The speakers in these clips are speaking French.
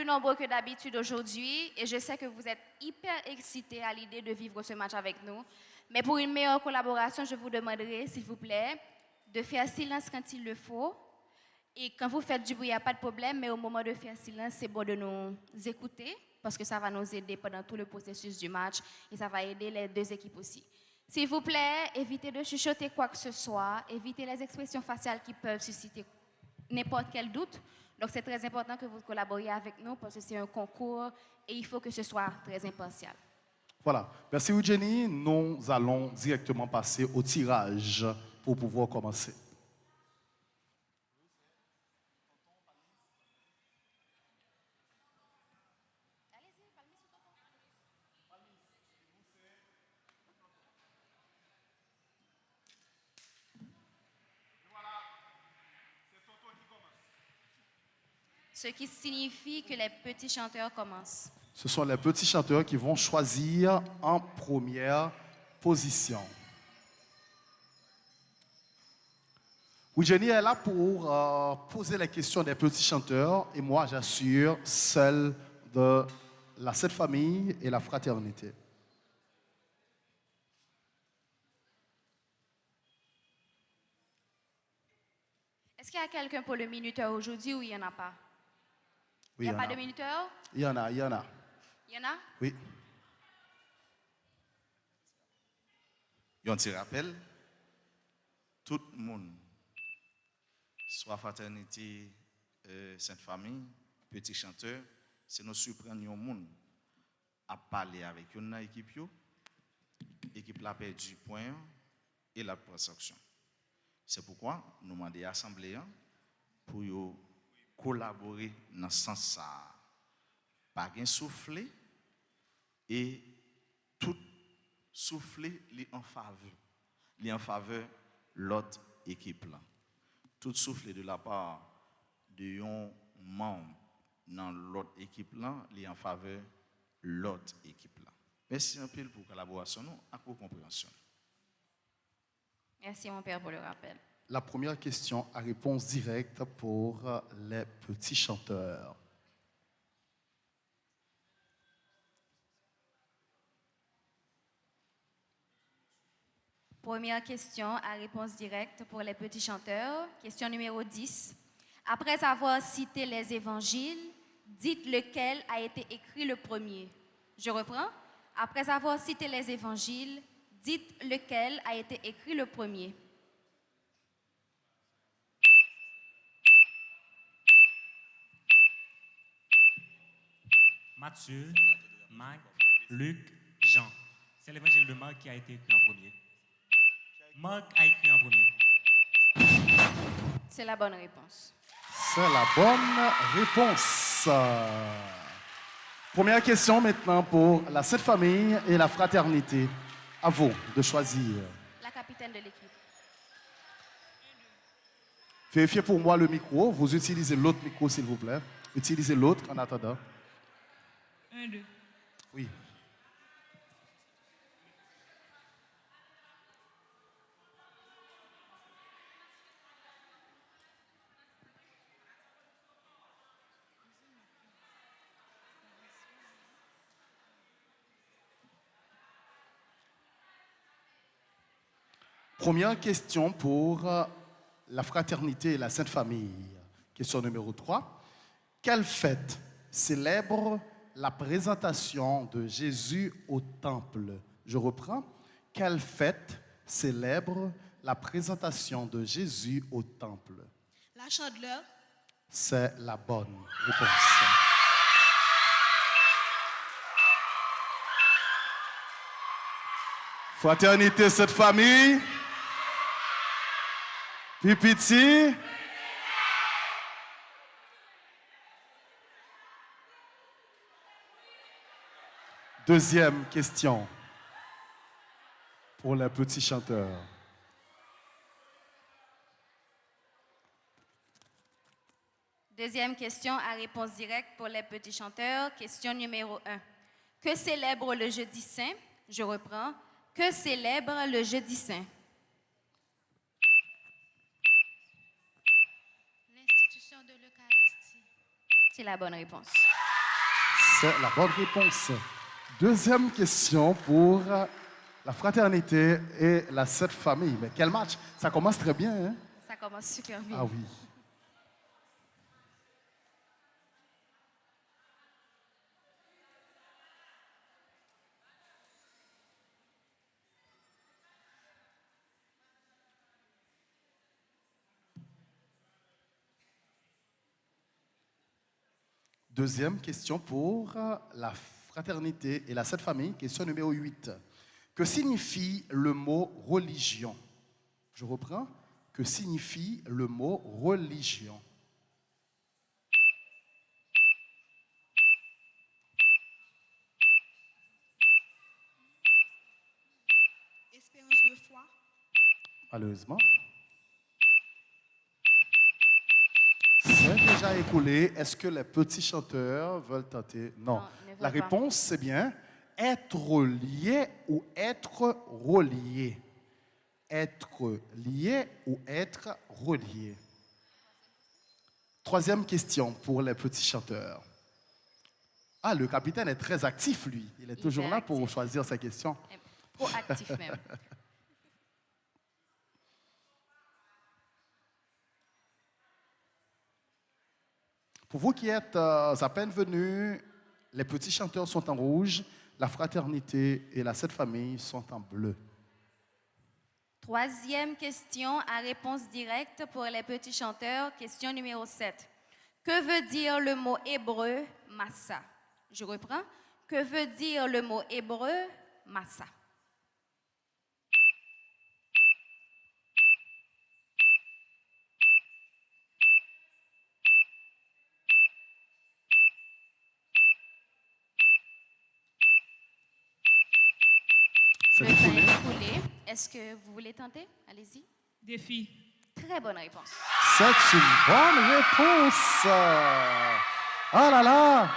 plus nombreux que d'habitude aujourd'hui et je sais que vous êtes hyper excités à l'idée de vivre ce match avec nous. Mais pour une meilleure collaboration, je vous demanderai, s'il vous plaît, de faire silence quand il le faut. Et quand vous faites du bruit, il n'y a pas de problème, mais au moment de faire silence, c'est bon de nous écouter parce que ça va nous aider pendant tout le processus du match et ça va aider les deux équipes aussi. S'il vous plaît, évitez de chuchoter quoi que ce soit, évitez les expressions faciales qui peuvent susciter n'importe quel doute. Donc, c'est très important que vous collaboriez avec nous parce que c'est un concours et il faut que ce soit très impartial. Voilà. Merci Eugénie. Nous allons directement passer au tirage pour pouvoir commencer. Ce qui signifie que les petits chanteurs commencent. Ce sont les petits chanteurs qui vont choisir en première position. Eugénie est là pour poser les questions des petits chanteurs et moi, j'assure celle de la Sainte Famille et la Fraternité. Est-ce qu'il y a quelqu'un pour le minuteur aujourd'hui ou il n'y en a pas? Oui, il n'y a pas de minuteur? Il y en a. Il y en a? Oui. Il y a un petit rappel. Tout le monde, soit fraternité, Sainte Famille, petit chanteur, c'est nous surprendre un monde à parler avec une équipe, l'équipe l'a perdu point et la sanction. C'est pourquoi nous demandons à l'Assemblée pour collaborer dans ce sens. Pas de souffler et tout souffler en faveur de l'autre équipe. Tout souffler de la part de un membre dans l'autre équipe en faveur de l'autre équipe. Merci un peu pour la collaboration et pour la compréhension. Merci mon père pour le rappel. La première question à réponse directe pour les petits chanteurs. Première question à réponse directe pour les petits chanteurs. Question numéro 10. Après avoir cité les évangiles, dites lequel a été écrit le premier. Je reprends. Après avoir cité les évangiles, dites lequel a été écrit le premier. Matthieu, Marc, Luc, Jean. C'est l'évangile de Marc qui a été écrit en premier. Marc a écrit en premier. C'est la bonne réponse. C'est la bonne réponse. Première question maintenant pour la Sainte Famille et la Fraternité. À vous de choisir. La capitaine de l'équipe. Vérifiez pour moi le micro. Vous utilisez l'autre micro, s'il vous plaît. Utilisez l'autre en attendant. 1, 2. Oui. Première question pour la Fraternité et la Sainte Famille. Question numéro 3. Quelle fête célèbre la présentation de Jésus au temple? Je reprends. Quelle fête célèbre la présentation de Jésus au temple? La Chandeleur. C'est la bonne réponse. Fraternité, cette famille. Pipiti. Deuxième question pour les petits chanteurs. Deuxième question à réponse directe pour les petits chanteurs. Question numéro 1. Que célèbre le jeudi saint? Je reprends. Que célèbre le jeudi saint? L'institution de l'Eucharistie. C'est la bonne réponse. C'est la bonne réponse. Deuxième question pour la fraternité et la Sainte Famille. Mais quel match! Ça commence très bien, hein? Ça commence super bien. Ah oui. Deuxième question pour la fraternité et la Sainte Famille, question numéro 8. Que signifie le mot religion? Je reprends. Que signifie le mot religion? Espérance de foi. Malheureusement. C'est déjà écoulé. Est-ce que les petits chanteurs veulent tenter? Non. Non, ils ne veulent La pas. réponse, c'est bien être lié ou être relié. Être lié ou être relié. Troisième question pour les petits chanteurs. Ah, le capitaine est très actif, lui. Il est toujours est là pour actif. choisir ses questions. Proactif même. Pour vous qui êtes à peine venus, les petits chanteurs sont en rouge, la fraternité et la Sainte Famille sont en bleu. Troisième question à réponse directe pour les petits chanteurs. Question numéro 7. Que veut dire le mot hébreu massa? Je reprends. Que veut dire le mot hébreu massa? C'est Le temps écoulé. est écoulé. Est-ce que vous voulez tenter? Allez-y. Défi. Très bonne réponse. C'est une bonne réponse. Ah là là.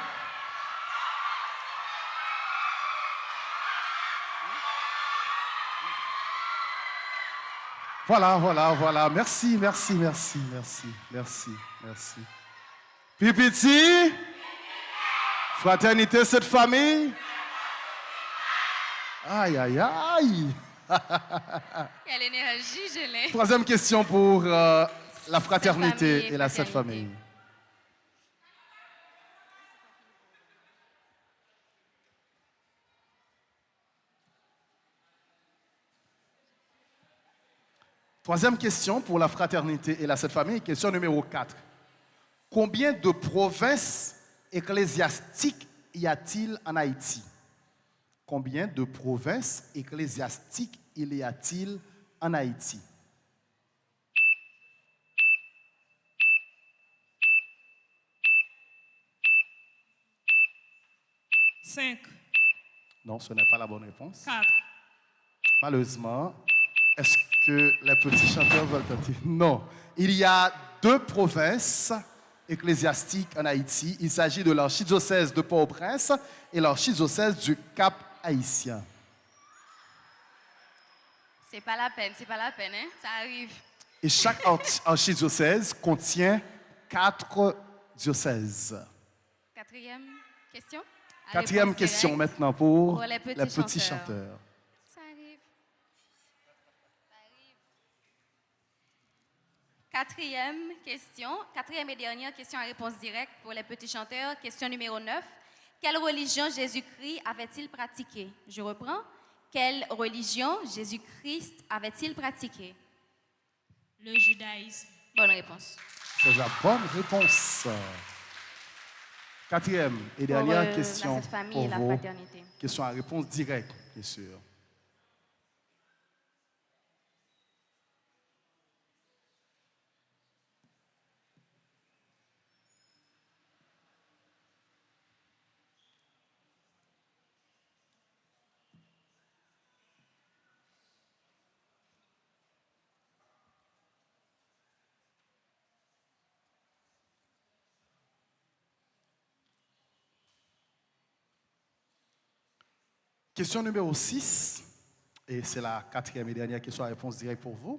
Voilà. Merci. Pipiti, fraternité, cette famille. Aïe. Quelle énergie, je l'ai. Troisième question pour la fraternité famille et et la Sainte fraternité. Famille. Troisième question pour la fraternité et la Sainte Famille, question numéro 4. Combien de provinces ecclésiastiques y a-t-il en Haïti? Combien de provinces ecclésiastiques il y a-t-il en Haïti? Cinq. Non, ce n'est pas la bonne réponse. 4. Malheureusement, est-ce que les petits chanteurs veulent tenter? Non. Il y a 2 provinces ecclésiastiques en Haïti. Il s'agit de l'archidiocèse de Port-au-Prince et l'archidiocèse du Cap-Haïtien. C'est pas la peine, hein? Ça arrive. Et chaque archidiocèse contient 4 diocèses. Quatrième question. À Quatrième réponse question directe. maintenant pour Pour les petits les petits chanteurs. chanteurs. Ça arrive. Quatrième et dernière question à réponse directe pour les petits chanteurs. Question numéro 9. Quelle religion Jésus-Christ avait-il pratiquée? Je reprends. Quelle religion Jésus-Christ avait-il pratiquée? Le judaïsme. Bonne réponse. C'est la bonne réponse. Quatrième et Pour, dernière la question Sainte Famille pour et la vous. fraternité. Question à réponse directe, bien sûr. Question numéro 6, et c'est la quatrième et dernière question à réponse directe pour vous.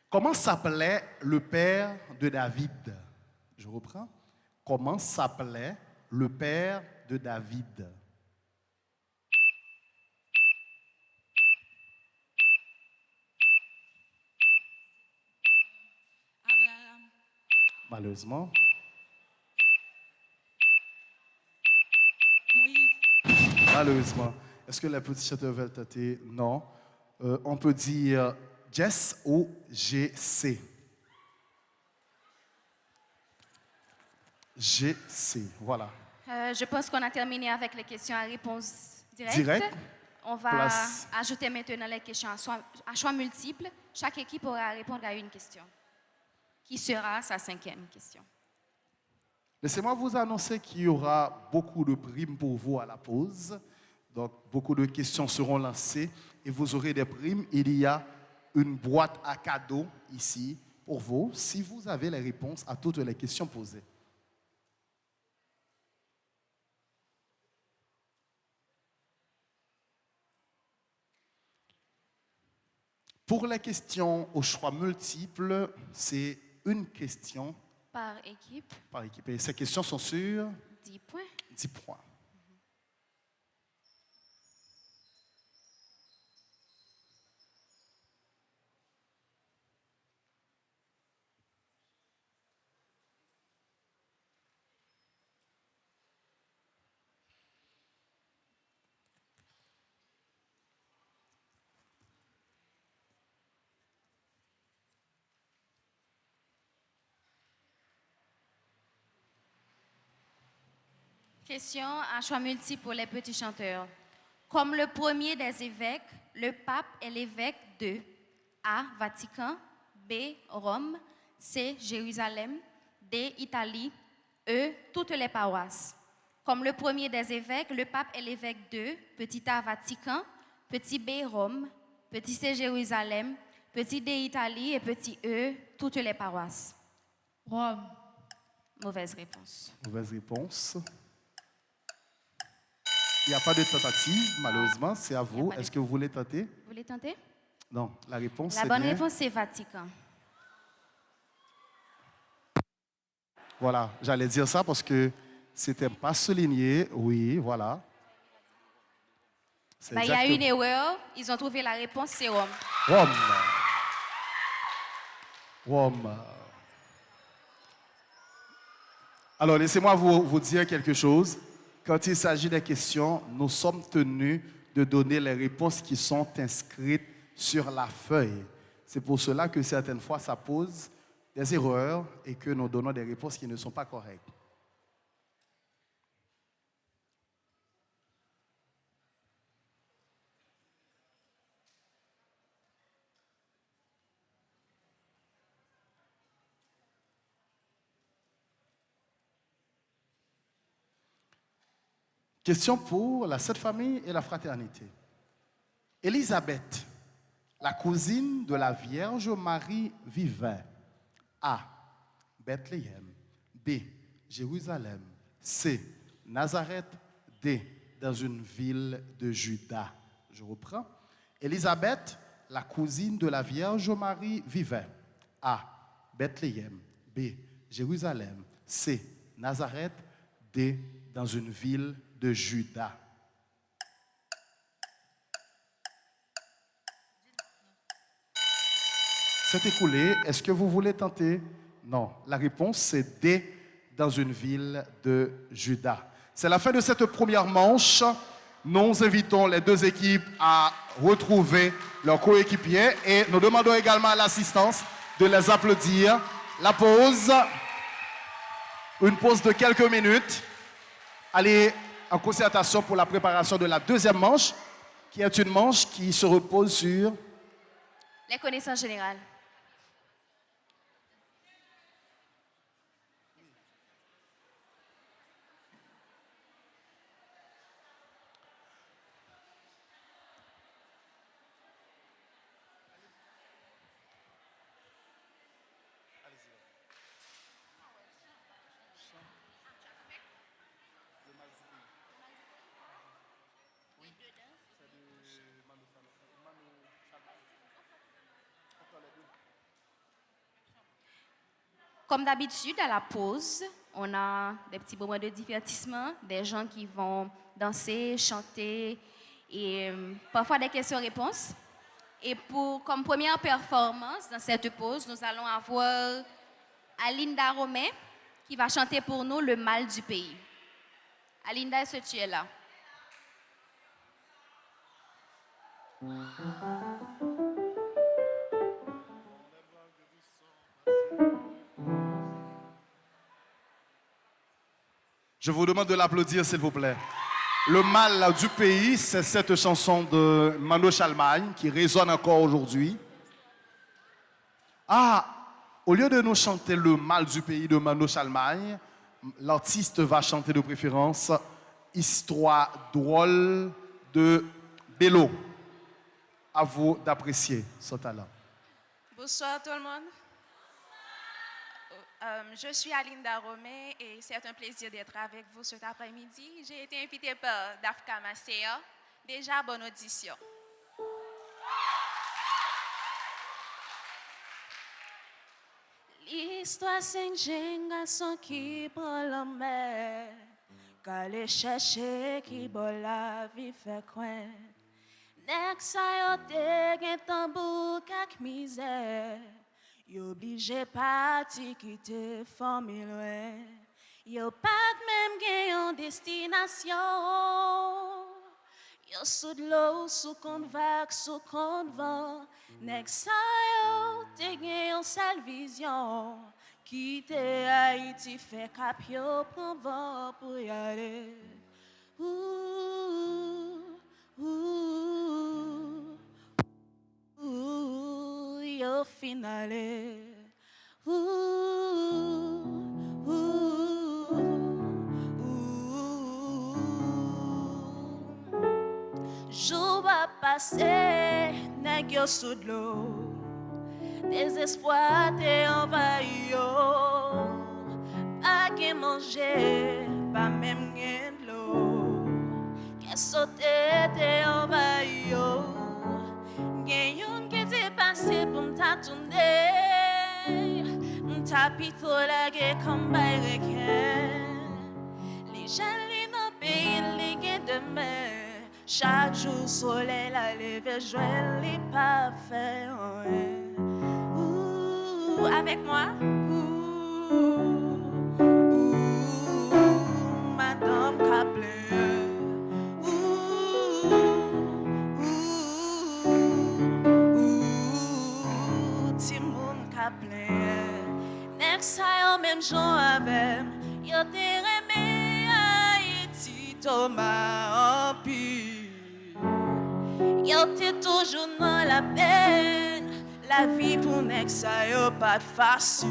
Comment s'appelait le père de David? Je reprends. Comment s'appelait le père de David? Abraham. Malheureusement. Moïse. Malheureusement. Est-ce que les petits chanteurs veulent tenter? Non. On peut dire Jess ou GC. GC, voilà. Je pense qu'on a terminé avec les questions à réponse directe. Direct. On va Place. ajouter maintenant les questions à choix multiples. Chaque équipe aura à répondre à une question, qui sera sa 5e question. Laissez-moi vous annoncer qu'il y aura beaucoup de primes pour vous à la pause. Donc, beaucoup de questions seront lancées et vous aurez des primes. Il y a une boîte à cadeaux ici pour vous si vous avez les réponses à toutes les questions posées. Pour les questions au choix multiple, c'est une question Par équipe, par équipe. Et ces questions sont sur 10 points. 10 points. Question à choix multiple pour les petits chanteurs. Comme le premier des évêques, le pape est l'évêque de A. Vatican, B. Rome, C. Jérusalem, D. Italie, E. Toutes les paroisses. Comme le premier des évêques, le pape est l'évêque de petit A. Vatican, petit B. Rome, petit C. Jérusalem, petit D. Italie et petit E. Toutes les paroisses. Rome. Mauvaise réponse. Mauvaise réponse. Il n'y a pas de tentative, malheureusement, c'est à vous. pas de- Est-ce que vous voulez tenter? Vous voulez tenter? Non, la réponse La c'est bonne bien. réponse, c'est Vatican. Voilà, j'allais dire ça parce que c'était pas souligné. Oui, voilà. C'est Il y a une exactement- erreur. Ils ont trouvé la réponse, c'est Rome. Rome. Rome. Alors, laissez-moi vous dire quelque chose. Quand il s'agit des questions, nous sommes tenus de donner les réponses qui sont inscrites sur la feuille. C'est pour cela que certaines fois, ça pose des erreurs et que nous donnons des réponses qui ne sont pas correctes. Question pour la Sainte Famille et la Fraternité. Élisabeth, la cousine de la Vierge Marie vivait A. Bethléem. B. Jérusalem. C. Nazareth. D. Dans une ville de Juda. Je reprends. Élisabeth, la cousine de la Vierge Marie vivait A. Bethléem. B. Jérusalem. C. Nazareth. D. Dans une ville de Juda. C'est écoulé. Est-ce que vous voulez tenter? Non. La réponse, c'est D, dans une ville de Juda. C'est la fin de cette première manche. Nous invitons les deux équipes à retrouver leurs coéquipiers et nous demandons également à l'assistance de les applaudir. La pause, une pause de quelques minutes. Allez en concertation pour la préparation de la deuxième manche, qui est une manche qui se repose sur... Les connaissances générales. Comme d'habitude, à la pause, on a des petits moments de divertissement, des gens qui vont danser, chanter et parfois des questions-réponses. Et comme première performance dans cette pause, nous allons avoir Alinda Romé qui va chanter pour nous Le mal du pays. Alinda, est-ce que tu es là? Je vous demande de l'applaudir, s'il vous plaît. Le mal du pays, c'est cette chanson de Mano Chalmagne qui résonne encore aujourd'hui. Ah, au lieu de nous chanter Le mal du pays de Mano Chalmagne, l'artiste va chanter de préférence Histoire drôle de Bello. À vous d'apprécier ce talent. Bonsoir tout le monde. Je suis Alinda Romé et c'est un plaisir d'être avec vous cet après-midi. J'ai été invitée par Dafka Masséa. Déjà, bonne audition. L'histoire Saint-Jean, garçon qui prend la mer, qu'allait chercher qui boit la vie fait coin. Nek sa yo te gen tambou kak misère. Yo obligé parti quitter famille loin. Yo pas même gen yon destination. Yo sous de l'eau, sous compte vague, sous compte vent. Nek sa yo te gen yon seule vision. Quitter Haïti fait cap yo prend vent pour y aller. Yo finale. Jou va passer, nèg yo sous de l'eau. Désespoir te envahi yo. Pas gen manger, pas même gen de l'eau. Qu'est sauté te envahi yo. Gen yon qui te passé pour m'ta tourner. M'ta pito la ge comme bay requin. Les jeunes li nan pays li gen demain. Chaque jour soleil la lève, joël li pas fait rien. Avec moi. Madame Caplin. Timoun Caplin. Next time, même Jean avec. Yo te remè Haïti, Thomas en pile. Yo te toujours dans la peine. La vie pour nek sa yo pas facile.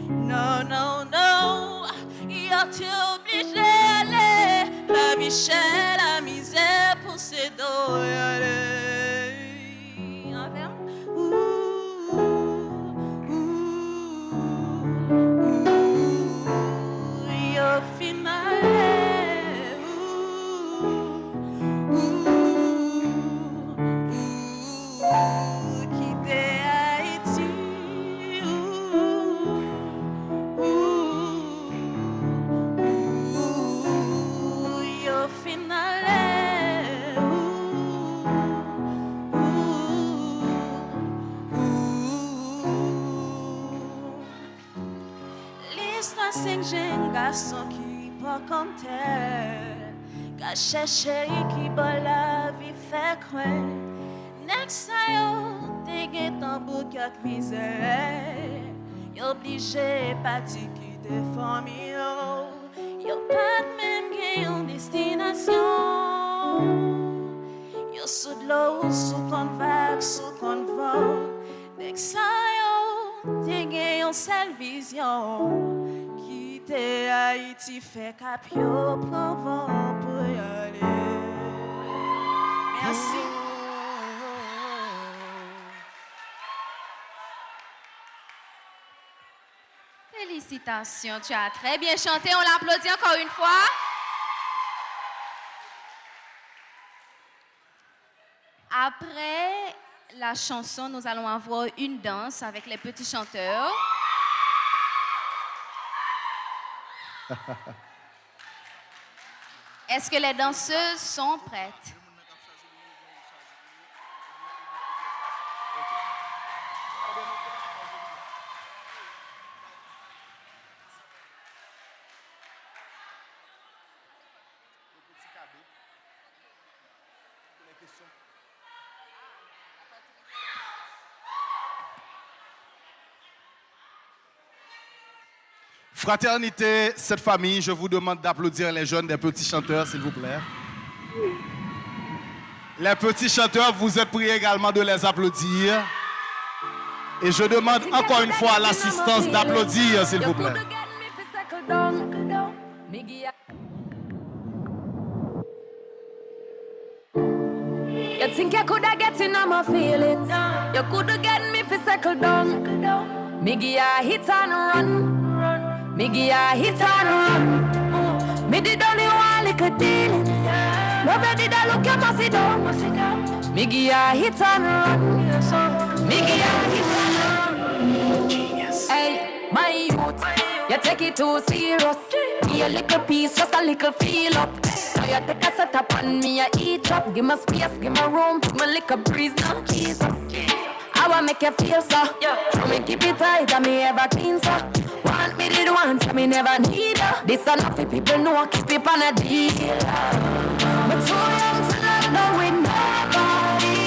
Non, non, non. Yo te obligé aller. La vie chère, la misère pour ses dos y aller. Yo finale. L'histoire c'est que j'ai un garçon qui pas compter, qu'a cherché qui bat la vie fait quoi. Next time, te gen tambou kak misère. Yo obligé parti quitter famille yo. Yo pas même gen yon destination. Yo sous de l'eau, sous compte vague, sous compte vent. Next time, te gen yon seule vision. Quitter Haïti fait cap yo prend vent pour y aller. Merci. Félicitations, tu as très bien chanté. On l'applaudit encore une fois. Après la chanson, nous allons avoir une danse avec les petits chanteurs. Est-ce que les danseuses sont prêtes? Fraternité, cette famille, je vous demande d'applaudir les jeunes des petits chanteurs, s'il vous plaît. Les petits chanteurs, vous êtes priés également de les applaudir. Et je demande encore une fois à l'assistance d'applaudir, s'il vous plaît. You think you coulda get in on my feelings? You coulda get me fi settle down. Me give ya hit and run. Me give ya hit and run. Me did only one little dealings. Love you did I look you must sit down. Me give ya hit and run. Me give ya hit and run. Genius. Hey, my youth, you take it too serious. Be a little piece, just a little feel up. Now you take a set up on me, you eat up. Give me space, give me room, put me little breeze now. Jesus, I wanna make you feel so. Yeah. Me keep it tight, and me ever clean so. Want me did want, so me never need ya. This enough for people know I keep it on a deal. But too young to love no with nobody.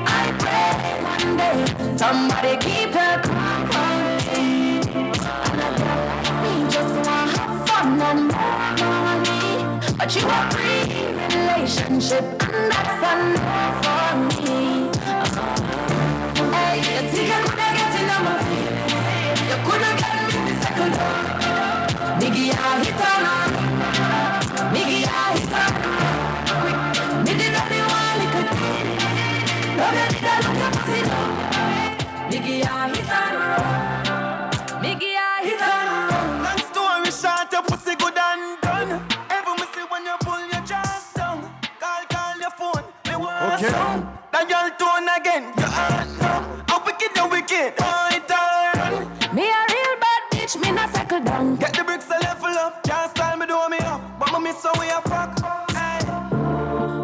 I pray one day somebody keep her company. And I don't like me, just want have fun and more money. But you a free relationship, and that's enough for me. Hey, you think you coulda get in on my feelings? You coulda get me to second down. Me give ya hit and run. Me give ya hit and run. Me did only one little thing. Love you did I look you must sit down. Me give ya hit and run. Me give ya hit and run. Long story short, your pussy good and done. Ever me see when you pull your chest down. Call your phone, me want Okay. some. That girl tone again, you are dumb. How wicked you wicked, I turn. Me a real bad bitch, me not settle down. Get the bricks a level up, can't style me do me up. But me miss how we a fuck, hey.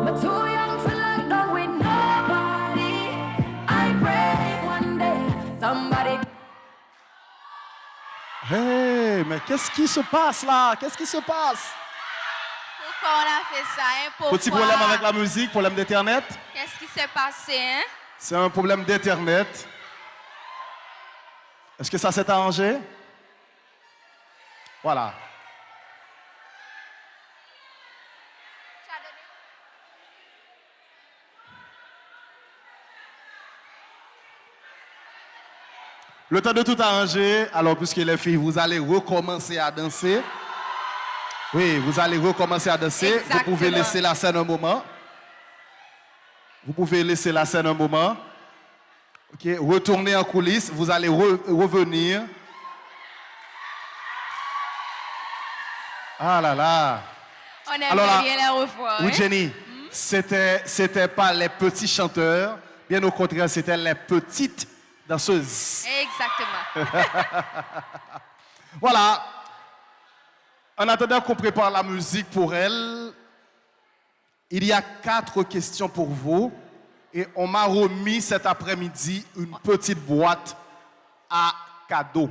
But too young for lockdown with nobody. I pray one day somebody. Hey, mais qu'est-ce qui se passe là? Qu'est-ce qui se passe? Pourquoi on a fait ça, hein? Pourquoi? Petit problème avec la musique, problème d'Internet. Qu'est-ce qui s'est passé, hein? C'est un problème d'Internet. Est-ce que ça s'est arrangé? Voilà. Le temps de tout arranger, alors puisque les filles, vous allez recommencer à danser. Oui, vous allez recommencer à danser. Exactement. Vous pouvez laisser la scène un moment. Vous pouvez laisser la scène un moment. Ok, retournez en coulisses. Vous allez revenir. Ah là là. On aimerait Alors là, bien la revoir. Oui, hein? Jenny, c'était pas les petits chanteurs. Bien au contraire, c'était les petites danseuses. Exactement. Voilà. En attendant qu'on prépare la musique pour elle, il y a 4 questions pour vous. Et on m'a remis cet après-midi une petite boîte à cadeaux.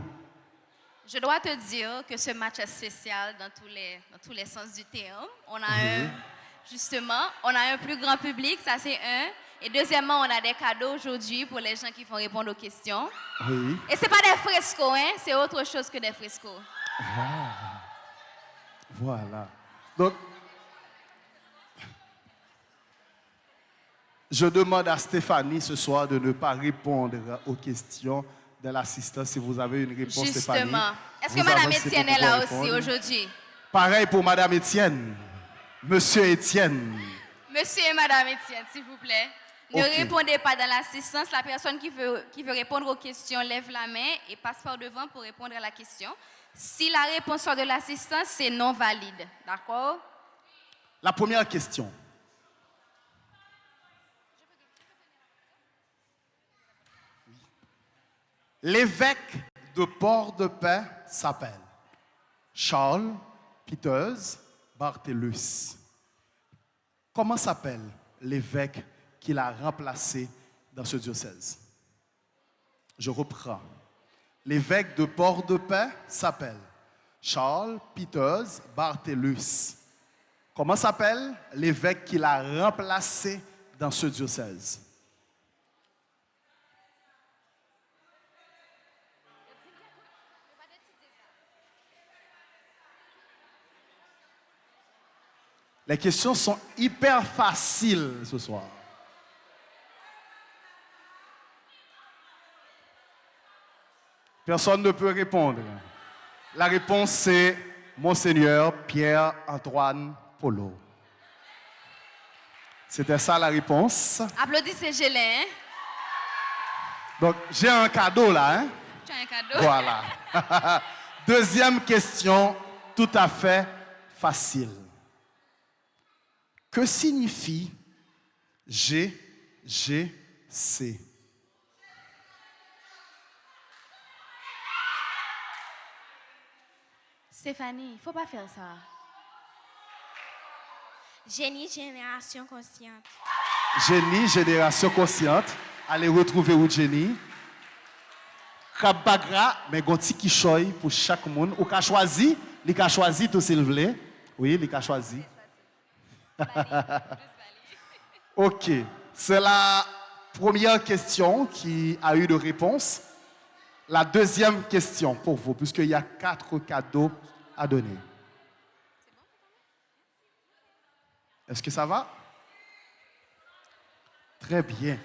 Je dois te dire que ce match est spécial dans tous les sens du terme. On a on a un plus grand public, ça c'est un. Et deuxièmement, on a des cadeaux aujourd'hui pour les gens qui vont répondre aux questions. Oui. Et c'est pas des frescos, hein? C'est autre chose que des frescos. Voilà. Donc, je demande à Stéphanie ce soir de ne pas répondre aux questions de l'assistant. Si vous avez une réponse, Stéphanie. Justement. Est-ce que vous Madame avancez Étienne pour est là pouvoir aussi répondre. aujourd'hui? Pareil pour Madame Étienne. Monsieur Étienne. Monsieur et Madame Étienne, s'il vous plaît. Ne Ok. répondez pas dans l'assistance. La personne qui veut répondre aux questions lève la main et passe par devant pour répondre à la question. Si la réponse sort de l'assistance, c'est non valide. D'accord? La première question. L'évêque de Port-de-Paix s'appelle Charles, piteuse, Barthélus. Comment s'appelle l'évêque qui l'a remplacé dans ce diocèse? Je reprends. L'évêque de Port-de-Paix s'appelle Charles Piteuse Barthélus. Comment s'appelle l'évêque qui l'a remplacé dans ce diocèse? Les questions sont hyper faciles ce soir. Personne ne peut répondre. La réponse c'est Monseigneur Pierre-Antoine Polo. C'était ça la réponse. Applaudissez Gélin. Hein? Donc j'ai un cadeau là. Hein? Tu as un cadeau? Voilà. Deuxième question, tout à fait facile. Que signifie GGC? Stéphanie, il ne faut pas faire ça. Génie, génération consciente. Génie, génération consciente. Allez retrouver où Génie. Kabagra, mais gonti qui choy pour chaque monde. Ou qu'a choisi, il a choisi tout s'il vous plaît. Oui, il a choisi. Ok, c'est la première question qui a eu de réponse. La deuxième question pour vous, puisqu'il y a 4 cadeaux à donner. Est-ce que ça va? Très bien.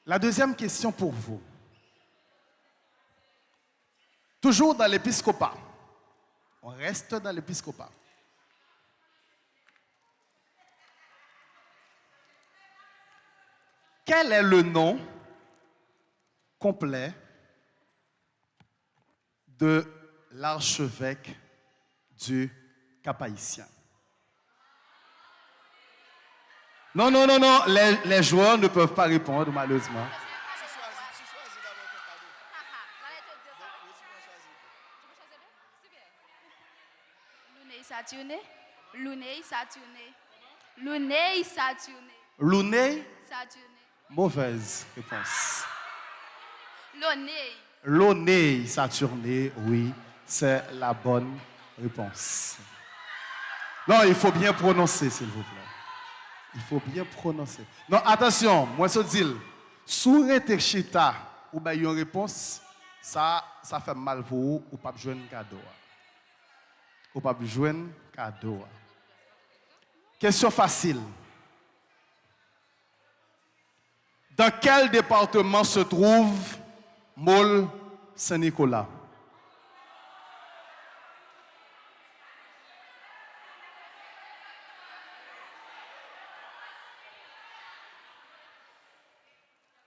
La deuxième question pour vous. Toujours dans l'épiscopat. On reste dans l'épiscopat. Quel est le nom complet de l'archevêque du Cap-Haïtien? Non, les joueurs ne peuvent pas répondre malheureusement. Luney? Mauvaise réponse. Launay Saturné, oui, c'est la bonne réponse. Non, il faut bien prononcer, s'il vous plaît. Il faut bien prononcer. Non, attention, moi je dis, sous chita ou bien une réponse, ça fait mal pour vous ou pas jouer un cadeau. Ou pas jouer un cadeau. Question facile. Dans quel département se trouve Môle Saint-Nicolas?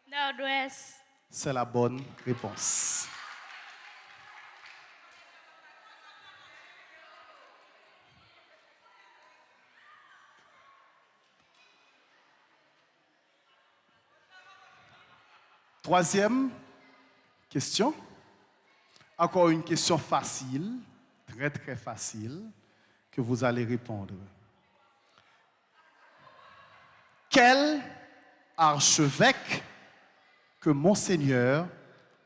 Nord-Ouest. C'est la bonne réponse. Troisième question. Encore une question facile, très très facile, que vous allez répondre. Quel archevêque que Monseigneur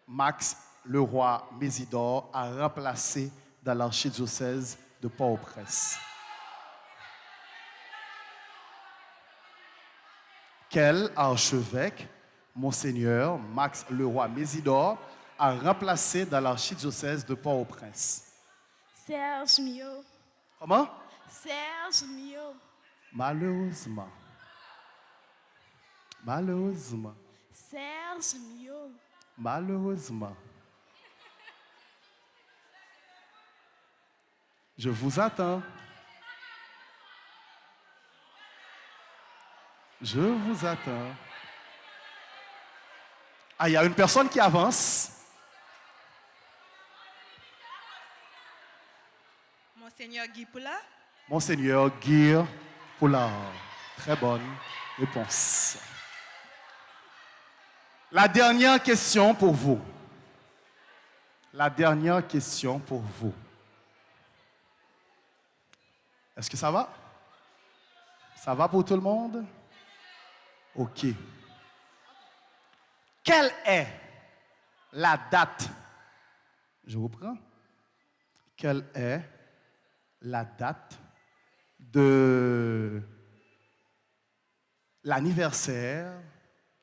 Max Leroy Mésidor a remplacé dans l'archidiocèse de Port-au-Prince? Quel archevêque Monseigneur Max Leroy Mésidor a remplacé dans l'archidiocèse de Port-au-Prince? Serge Mio. Comment? Serge Mio. Malheureusement. Serge Mio. Malheureusement. Je vous attends. Je vous attends. Ah, il y a une personne qui avance. Monseigneur Guy Poulard. Monseigneur Guy Poulard. Très bonne réponse. La dernière question pour vous. La dernière question pour vous. Est-ce que ça va? Ça va pour tout le monde? OK. Quelle est la date? Je reprends. Quelle est la date de l'anniversaire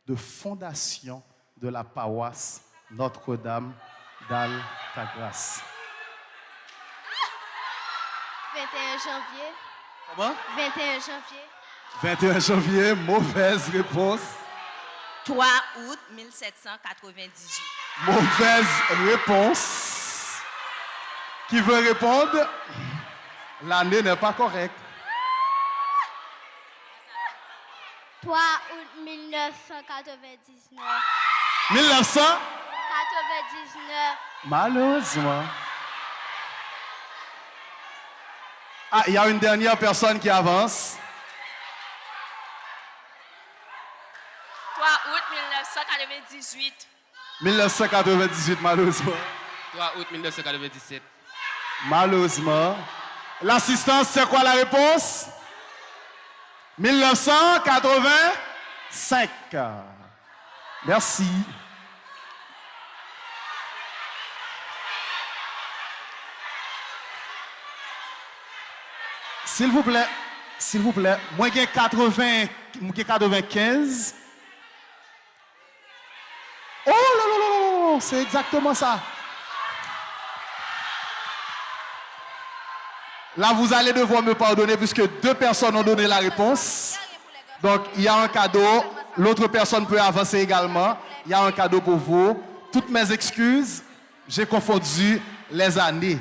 de fondation de la paroisse Notre-Dame d'Altagrace? 21 janvier. Comment? 21 janvier. 21 janvier, mauvaise réponse. 3 août 1798. Mauvaise réponse. Qui veut répondre? L'année n'est pas correcte. 3 août 1999. 1900? 99. Malheureusement. Ah, il y a une dernière personne qui avance. 3 août 1998. 1998, malheureusement. 3 août 1997. Malheureusement. L'assistance, c'est quoi la réponse? 1985. Merci. S'il vous plaît, moi j'ai 95. Oh là là là là, c'est exactement ça. Là, vous allez devoir me pardonner puisque 2 personnes ont donné la réponse. Donc, il y a un cadeau. L'autre personne peut avancer également. Il y a un cadeau pour vous. Toutes mes excuses, j'ai confondu les années.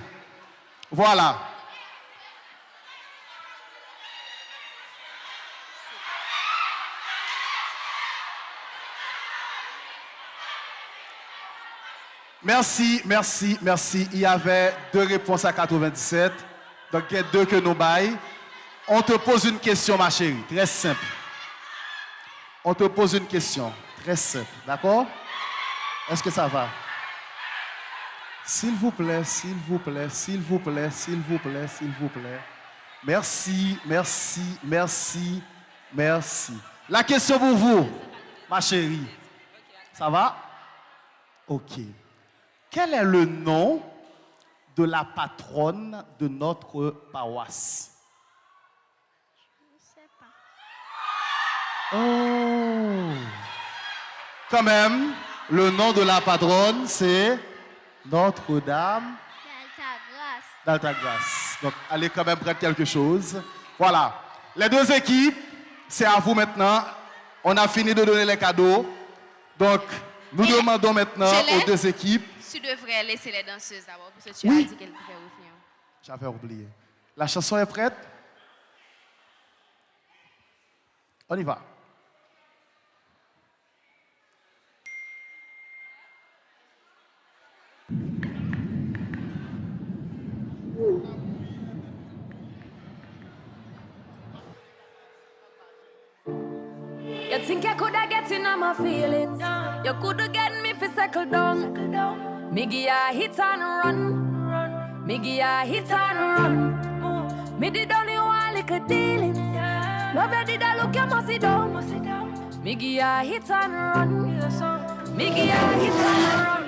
Voilà. Merci. Il y avait 2 réponses à 97. Donc, il y a 2 que nous baillons. On te pose une question, ma chérie. Très simple. On te pose une question. Très simple. D'accord? Est-ce que ça va? S'il vous plaît. Merci. La question pour vous, ma chérie. Ça va? OK. Quel est le nom de la patronne de notre paroisse? Je sais pas. Oh! Quand même, le nom de la patronne, c'est Notre-Dame d'Altagrace. Donc, allez quand même prendre quelque chose. Voilà. Les 2 équipes, c'est à vous maintenant. On a fini de donner les cadeaux. Donc, nous demandons maintenant aux 2 équipes. Tu devrais laisser les danseuses d'abord, parce que tu Oui. as dit qu'elles pouvaient revenir. J'avais oublié. La chanson est prête? On y va. You think I coulda get in on my feelings? You coulda get me fi settle down. Me give ya hit and run. Me give ya hit and run. Me did only one little dealings. Love you did I look you must sit down. Me give ya hit and run. Me give ya hit and run.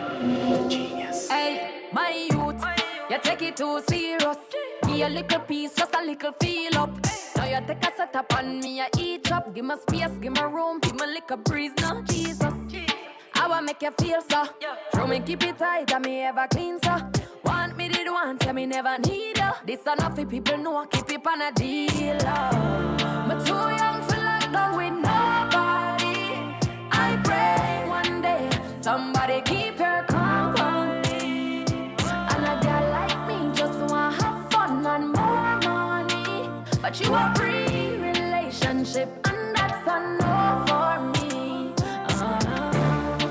Genius. Hey, my youth, you take it too serious. Give a little piece, just a little feel up. Now you take a set up on me, I eat up. Give me space, give me room, give me little breeze now, Jesus. I want make you feel so. Throw me keep it tight, and me ever clean so. Want me did want, tell me never need you. This enough for people know, keep it on a deal. But too young for lockdown with nobody. I pray one day somebody keep your company. And a girl like me just want have fun and more money. But you a pre-relationship and that's a no for me.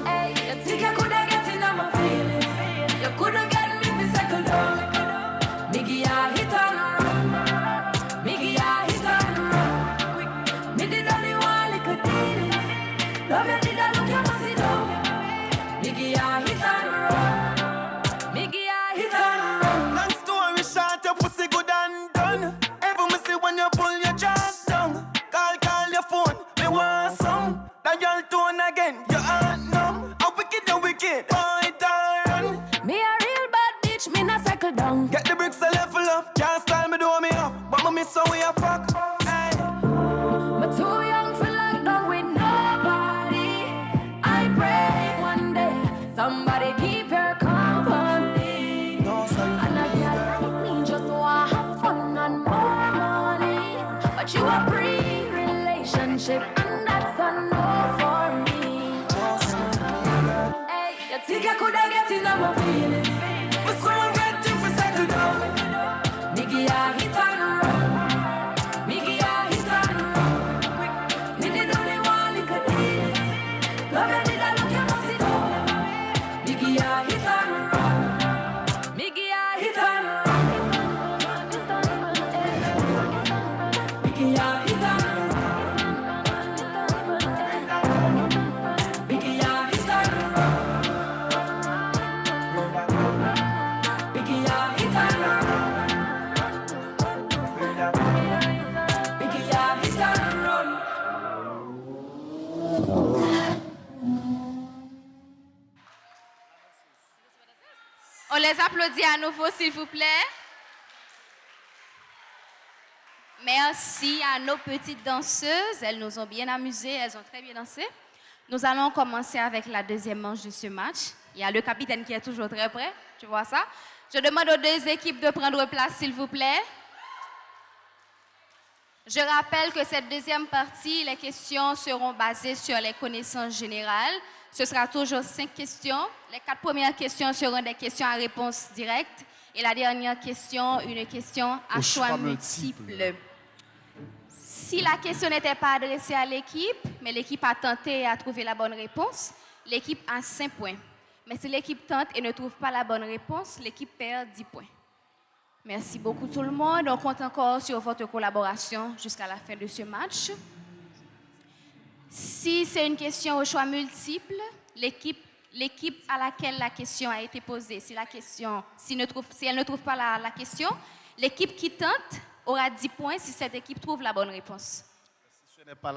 Hey, you think I coulda get in on my feelings? You coulda get me to settle down. Me give ya hit and run. Me give ya hit and run. Me did only one little dealings. Love you did I look you must sit down. Me give ya hit and run. Me relationship, and that's a no for me. Hey, you think I coulda get in on my feelings? But so I'm ready to settle down. Nigga, I hit and run. Nigga, I hit and run. Me did only one little thing. Love you did I look you must sit down. Nigga, I hit and run. Nigga, I hit and run. Nigga, I hit and run. On les applaudit à nouveau, s'il vous plaît. Merci à nos petites danseuses. Elles nous ont bien amusées, elles ont très bien dansé. Nous allons commencer avec la deuxième manche de ce match. Il y a le capitaine qui est toujours très prêt, tu vois ça. Je demande aux deux équipes de prendre place, s'il vous plaît. Je rappelle que cette deuxième partie, les questions seront basées sur les connaissances générales. Ce sera toujours 5 questions. Les 4 premières questions seront des questions à réponse directe. Et la dernière question, une question à choix multiple. Si la question n'était pas adressée à l'équipe, mais l'équipe a tenté et a trouvé la bonne réponse, l'équipe a 5 points. Mais si l'équipe tente et ne trouve pas la bonne réponse, l'équipe perd 10 points. Merci beaucoup tout le monde. On compte encore sur votre collaboration jusqu'à la fin de ce match. Si c'est une question au choix multiple, l'équipe à laquelle la question a été posée, si elle ne trouve pas la question, l'équipe qui tente aura 10 points si cette équipe trouve la bonne réponse.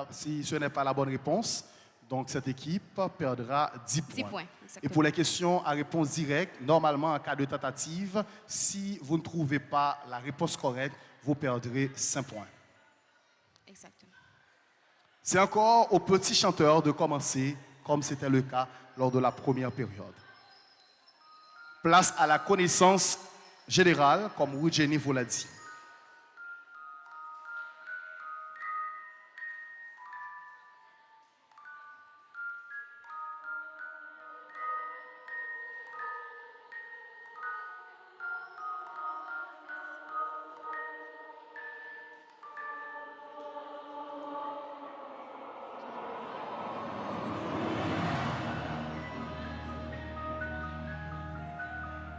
Si ce n'est pas la bonne réponse, donc cette équipe perdra 10 points. 10 points, Et pour les questions à réponse directe, normalement en cas de tentative, si vous ne trouvez pas la réponse correcte, vous perdrez 5 points. Exactement. C'est encore aux petits chanteurs de commencer, comme c'était le cas lors de la première période. Place à la connaissance générale, comme Jenny vous l'a dit.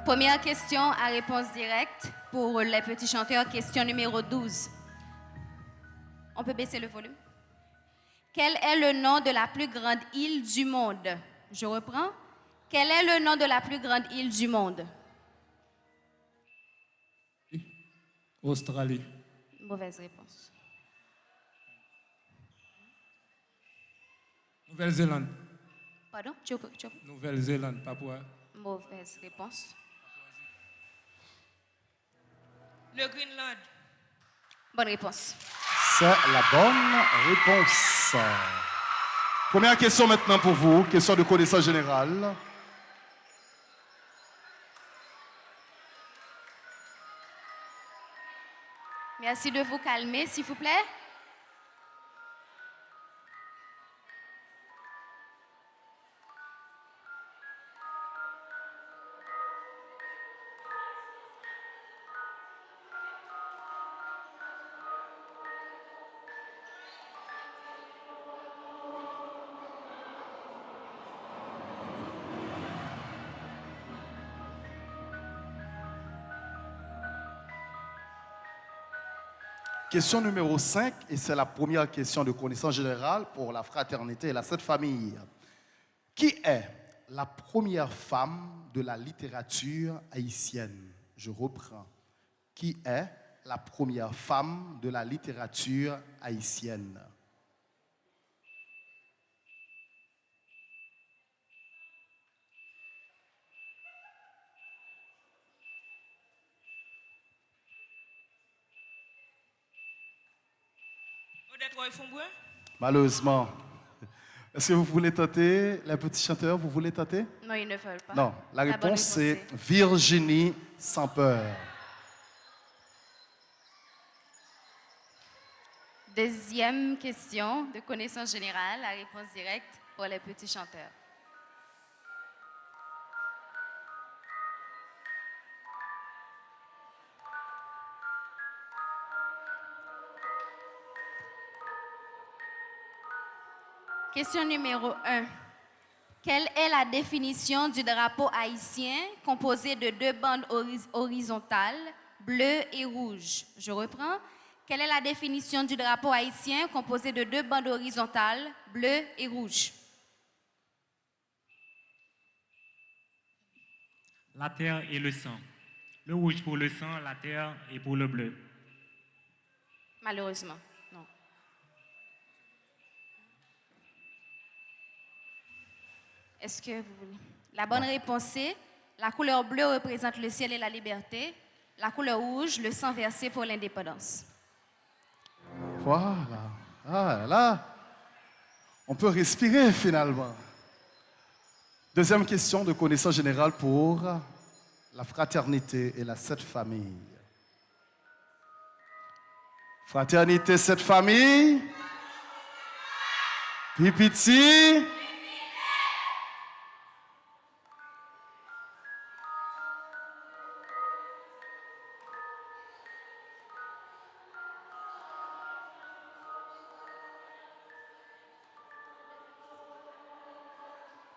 Première question à réponse directe pour les petits chanteurs, question numéro 12. On peut baisser le volume. Quel est le nom de la plus grande île du monde? Je reprends. Quel est le nom de la plus grande île du monde? Australie. Mauvaise réponse. Nouvelle-Zélande. Pardon? Nouvelle-Zélande, Papua. Mauvaise réponse. Le Greenland. Bonne réponse. C'est la bonne réponse. Première question maintenant pour vous, question de connaissance générale. Merci de vous calmer, s'il vous plaît. Question numéro 5, et c'est la première question de connaissance générale pour la fraternité et la Sainte Famille. Qui est la première femme de la littérature haïtienne? Je reprends. Qui est la première femme de la littérature haïtienne? Malheureusement. Est-ce que vous voulez tenter, les petits chanteurs, vous voulez tenter? Non, ils ne veulent pas. Non, la bonne réponse c'est Virginie Sans Peur. Deuxième question de connaissance générale, la réponse directe pour les petits chanteurs. Question numéro 1. Quelle est la définition du drapeau haïtien composé de deux bandes horizontales, bleues et rouges? Je reprends. Quelle est la définition du drapeau haïtien composé de deux bandes horizontales, bleues et rouges? La terre et le sang. Le rouge pour le sang, la terre et pour le bleu. Malheureusement, non. Est-ce que vous voulez? La bonne réponse est la couleur bleue représente le ciel et la liberté. La couleur rouge, le sang versé pour l'indépendance. Voilà. Ah, là, on peut respirer finalement. Deuxième question de connaissance générale pour la fraternité et la Sainte Famille. Fraternité, Sainte Famille. Pipiti.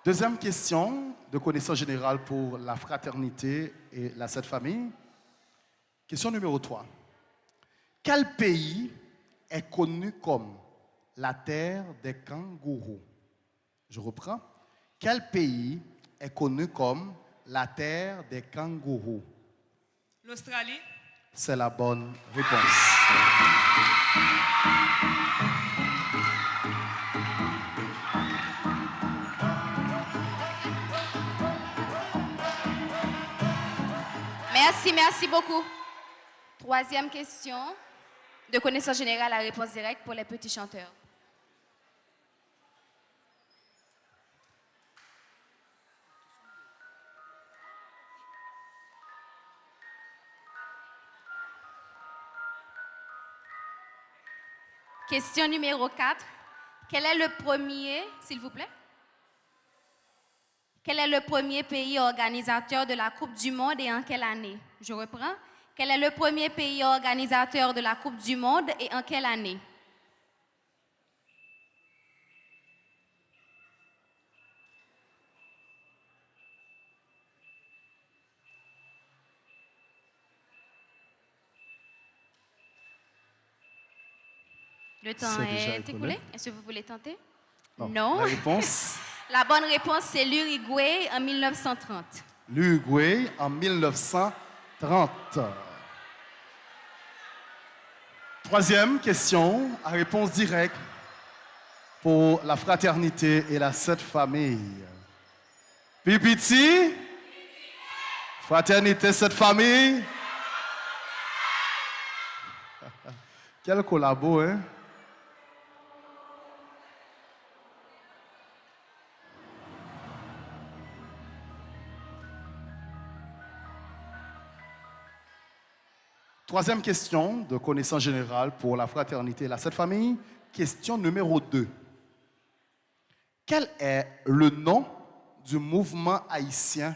Deuxième question de connaissance générale pour la fraternité et la Sainte Famille. Question numéro 3. Quel pays est connu comme la terre des kangourous? Je reprends. Quel pays est connu comme la terre des kangourous? L'Australie. C'est la bonne réponse. Merci beaucoup. Troisième question de connaissance générale, la réponse directe pour les petits chanteurs. Question numéro 4. Quel est le premier, s'il vous plaît? Quel est le premier pays organisateur de la Coupe du Monde et en quelle année? Je reprends. Quel est le premier pays organisateur de la Coupe du Monde et en quelle année? Le temps est écoulé. Est-ce que vous voulez tenter? Non. La réponse? La bonne réponse, c'est l'Uruguay en 1930. L'Uruguay en 1930. Troisième question, à réponse directe pour la fraternité et la Sainte Famille. Pipiti? Fraternité, Sainte Famille? Quel collabo, hein? Troisième question de connaissance générale pour la fraternité et la Sainte Famille. Question numéro 2. Quel est le nom du mouvement haïtien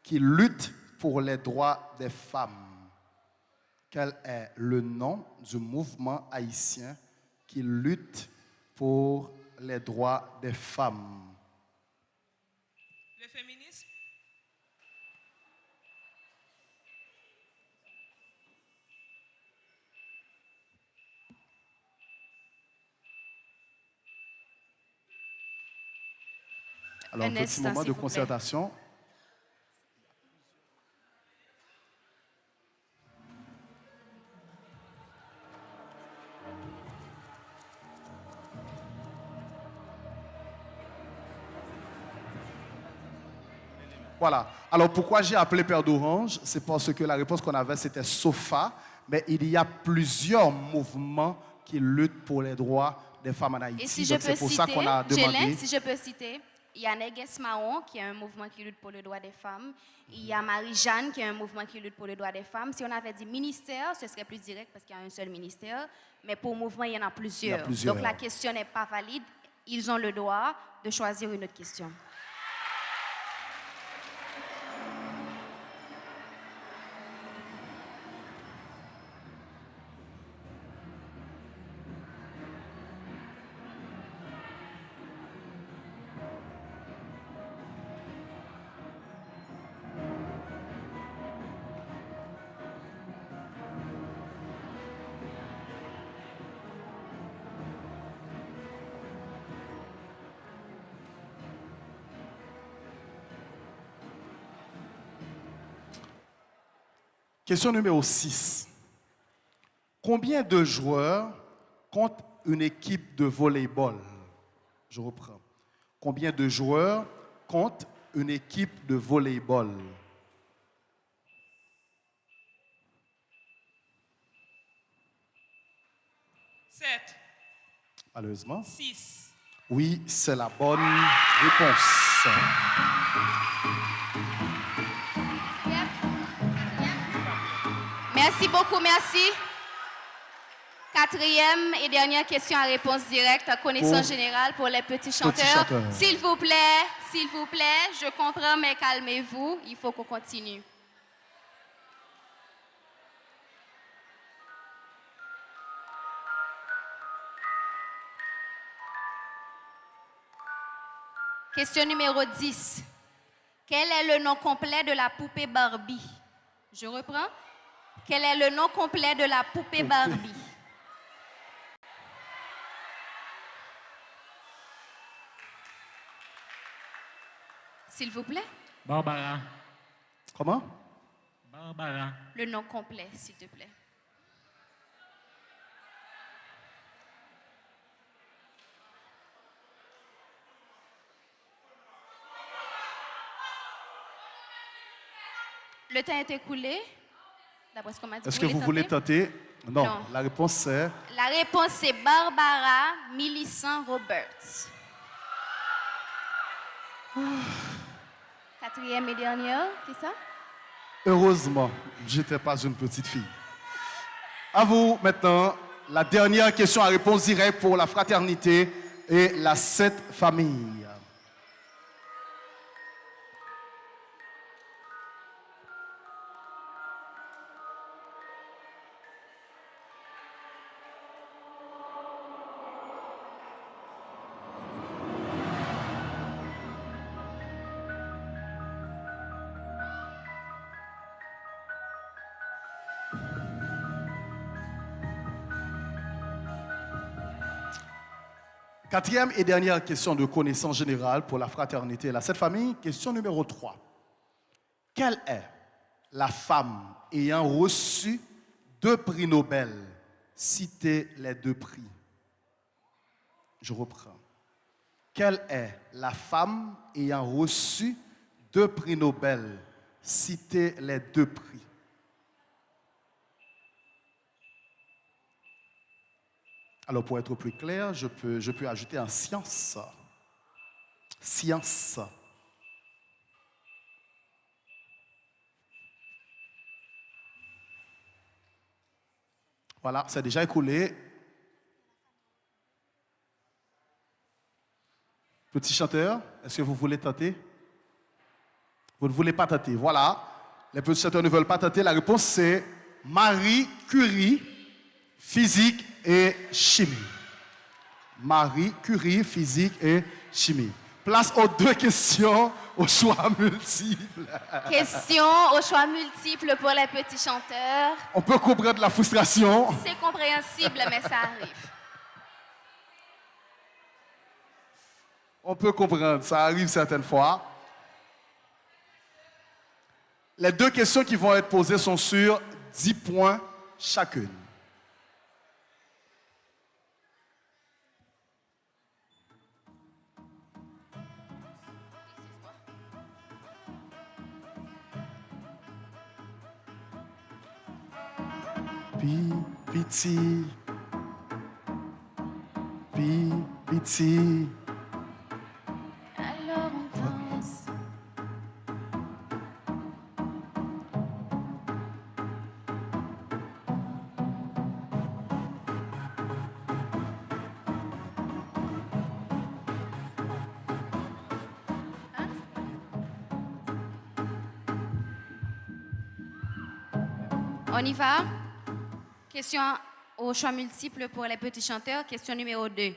qui lutte pour les droits des femmes? Quel est le nom du mouvement haïtien qui lutte pour les droits des femmes? Le féminisme. Alors, un petit moment de concertation. Voilà. Alors, pourquoi j'ai appelé Père d'Orange? C'est parce que la réponse qu'on avait, c'était SOFA. Mais il y a plusieurs mouvements qui luttent pour les droits des femmes en Haïti. Et si je peux c'est pour ça qu'on a demandé. Gélin, si je peux citer, Il y a Neges Mahon, qui est un mouvement qui lutte pour le droit des femmes. Il y a Marie-Jeanne, qui est un mouvement qui lutte pour le droit des femmes. Si on avait dit ministère, ce serait plus direct parce qu'il y a un seul ministère. Mais pour mouvement, il y en a plusieurs. Donc la question n'est pas valide. Ils ont le droit de choisir une autre question. Question numéro 6. Combien de joueurs compte une équipe de volley-ball? Je reprends. Combien de joueurs compte une équipe de volley-ball? Sept. Malheureusement. 6. Oui, c'est la bonne réponse. Merci beaucoup, merci. Quatrième et dernière question à réponse directe, connaissance générale pour les petits chanteurs. S'il vous plaît, je comprends, mais calmez-vous, il faut qu'on continue. Question numéro 10. Quel est le nom complet de la poupée Barbie? Je reprends. Quel est le nom complet de la poupée Barbie? S'il vous plaît. Barbara. Comment? Barbara. Le nom complet, s'il te plaît. Le temps est écoulé. D'après ce qu'on m'a dit. Est-ce que vous voulez tenter? Non. La réponse c'est? La réponse c'est Barbara Millicent Roberts. Quatrième et dernière, c'est ça? Heureusement, je n'étais pas une petite fille. À vous maintenant, la dernière question à réponse directe pour la fraternité et la Sainte Famille. Quatrième et dernière question de connaissance générale pour la fraternité et la Sainte Famille. Question numéro 3. Quelle est la femme ayant reçu 2 prix Nobel? Citez les 2 prix. Je reprends. Quelle est la femme ayant reçu 2 prix Nobel? Citez les 2 prix. Alors, pour être plus clair, je peux ajouter en science. Science. Voilà, c'est déjà écoulé. Petit chanteur, est-ce que vous voulez tenter? Vous ne voulez pas tenter. Voilà. Les petits chanteurs ne veulent pas tenter. La réponse, c'est Marie Curie, physique et chimie. Marie Curie, physique et chimie. Place aux 2 questions au choix multiple. Question au choix multiple pour les petits chanteurs. On peut comprendre la frustration. C'est compréhensible, mais ça arrive. On peut comprendre, ça arrive certaines fois. Les 2 questions qui vont être posées sont sur 10 points chacune. Piti, Alors On y va. Question au choix multiple pour les petits chanteurs. Question numéro 2.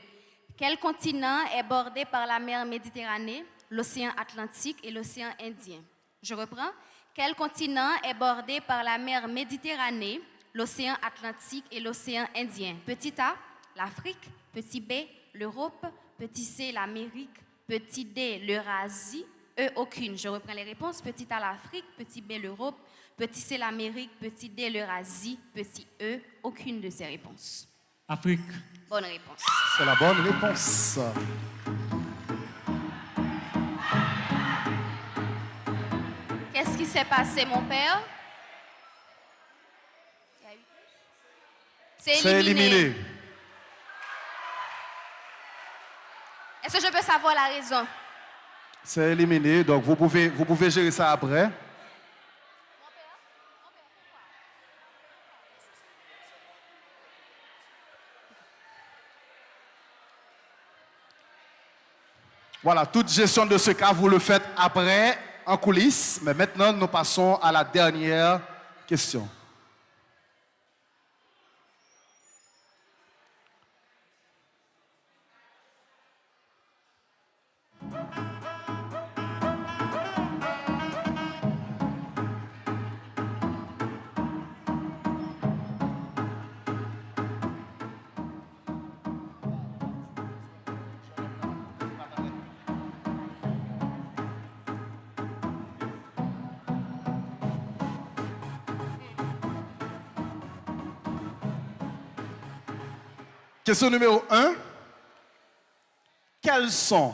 Quel continent est bordé par la mer Méditerranée, l'océan Atlantique et l'océan Indien? Je reprends. Quel continent est bordé par la mer Méditerranée, l'océan Atlantique et l'océan Indien? Petit A, l'Afrique. Petit B, l'Europe. Petit C, l'Amérique. Petit D, l'Eurasie. E, aucune. Je reprends les réponses. Petit A, l'Afrique. Petit B, l'Europe. Petit C, l'Amérique. Petit D, l'Eurasie. Petit E, aucune de ces réponses. Afrique. Bonne réponse. C'est la bonne réponse. Qu'est-ce qui s'est passé, mon père? C'est éliminé. Est-ce que je peux savoir la raison? C'est éliminé, donc vous pouvez gérer ça après. Voilà, toute gestion de ce cas, vous le faites après, en coulisses. Mais maintenant, nous passons à la dernière question. Question numéro 1. Quels sont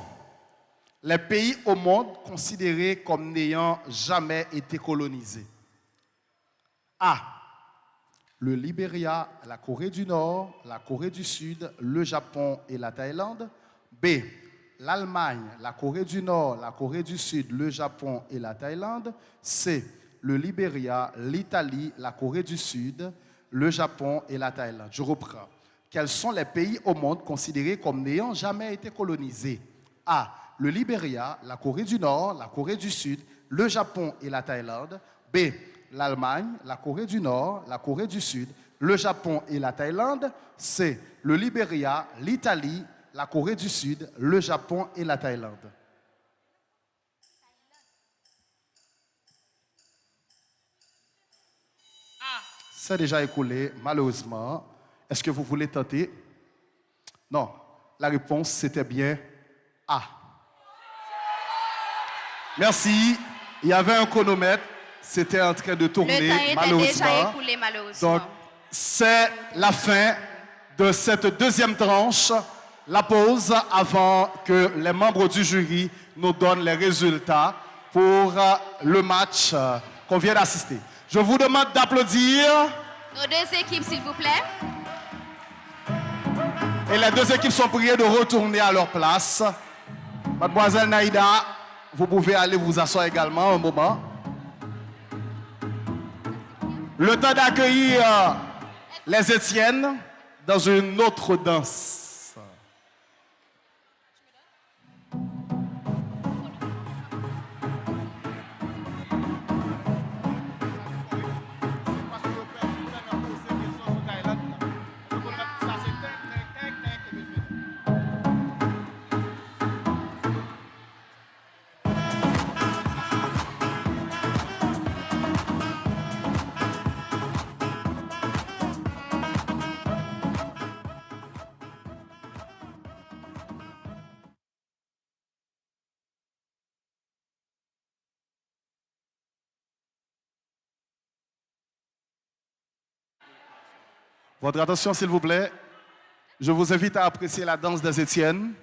les pays au monde considérés comme n'ayant jamais été colonisés? A. Le Libéria, la Corée du Nord, la Corée du Sud, le Japon et la Thaïlande. B. L'Allemagne, la Corée du Nord, la Corée du Sud, le Japon et la Thaïlande. C. Le Libéria, l'Italie, la Corée du Sud, le Japon et la Thaïlande. Je reprends. Quels sont les pays au monde considérés comme n'ayant jamais été colonisés? A. Le Libéria, la Corée du Nord, la Corée du Sud, le Japon et la Thaïlande. B. L'Allemagne, la Corée du Nord, la Corée du Sud, le Japon et la Thaïlande. C. Le Libéria, l'Italie, la Corée du Sud, le Japon et la Thaïlande. C'est déjà écoulé, malheureusement. Est-ce que vous voulez tenter? Non. La réponse, c'était bien A. Merci. Il y avait un chronomètre. C'était en train de tourner, Le temps était déjà écoulé, malheureusement. Donc, c'est la fin de cette deuxième tranche. La pause avant que les membres du jury nous donnent les résultats pour le match qu'on vient d'assister. Je vous demande d'applaudir. Nos deux équipes, s'il vous plaît. Et les deux équipes sont priées de retourner à leur place. Mademoiselle Naïda, vous pouvez aller vous asseoir également un moment. Le temps d'accueillir les Étienne dans une autre danse. Votre attention, s'il vous plaît. Je vous invite à apprécier la danse des Étienne.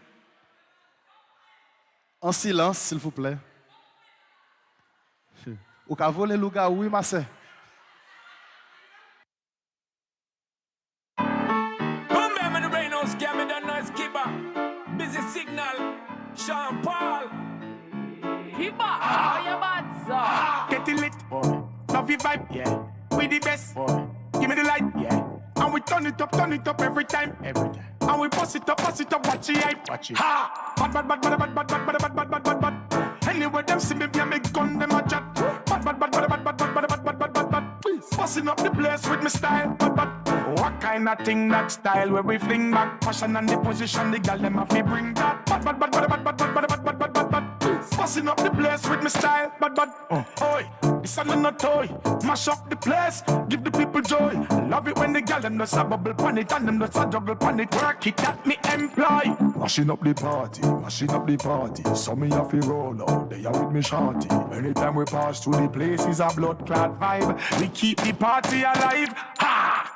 En silence, s'il vous plaît. Ou ka vole louga, oui, ma sœur. Busy signal, Sean Paul. Kiba, how you bad, sir? Getting lit, love your vibe, yeah. We the best, give me the light, yeah. And we turn it up every time. And we bust it up, watch it hype. Ha! Bad. Anyway, them see me, me gun, them a chat. Bad. Busting up the place with me style. But what kind of thing that style where we fling back? Passion and the position, the girl them have to bring that. Busting up the place with me style. Oi, this a no toy. Mash up the place, give the people joy. Love it when the girl them does a bubble pan it and them does a juggle pan it. Work it that me employ. Mashing up the party, mashing up the party. So me have to roll out there with me shanty. Anytime we pass through the place is a blood clot vibe. We keep the party alive. Ha!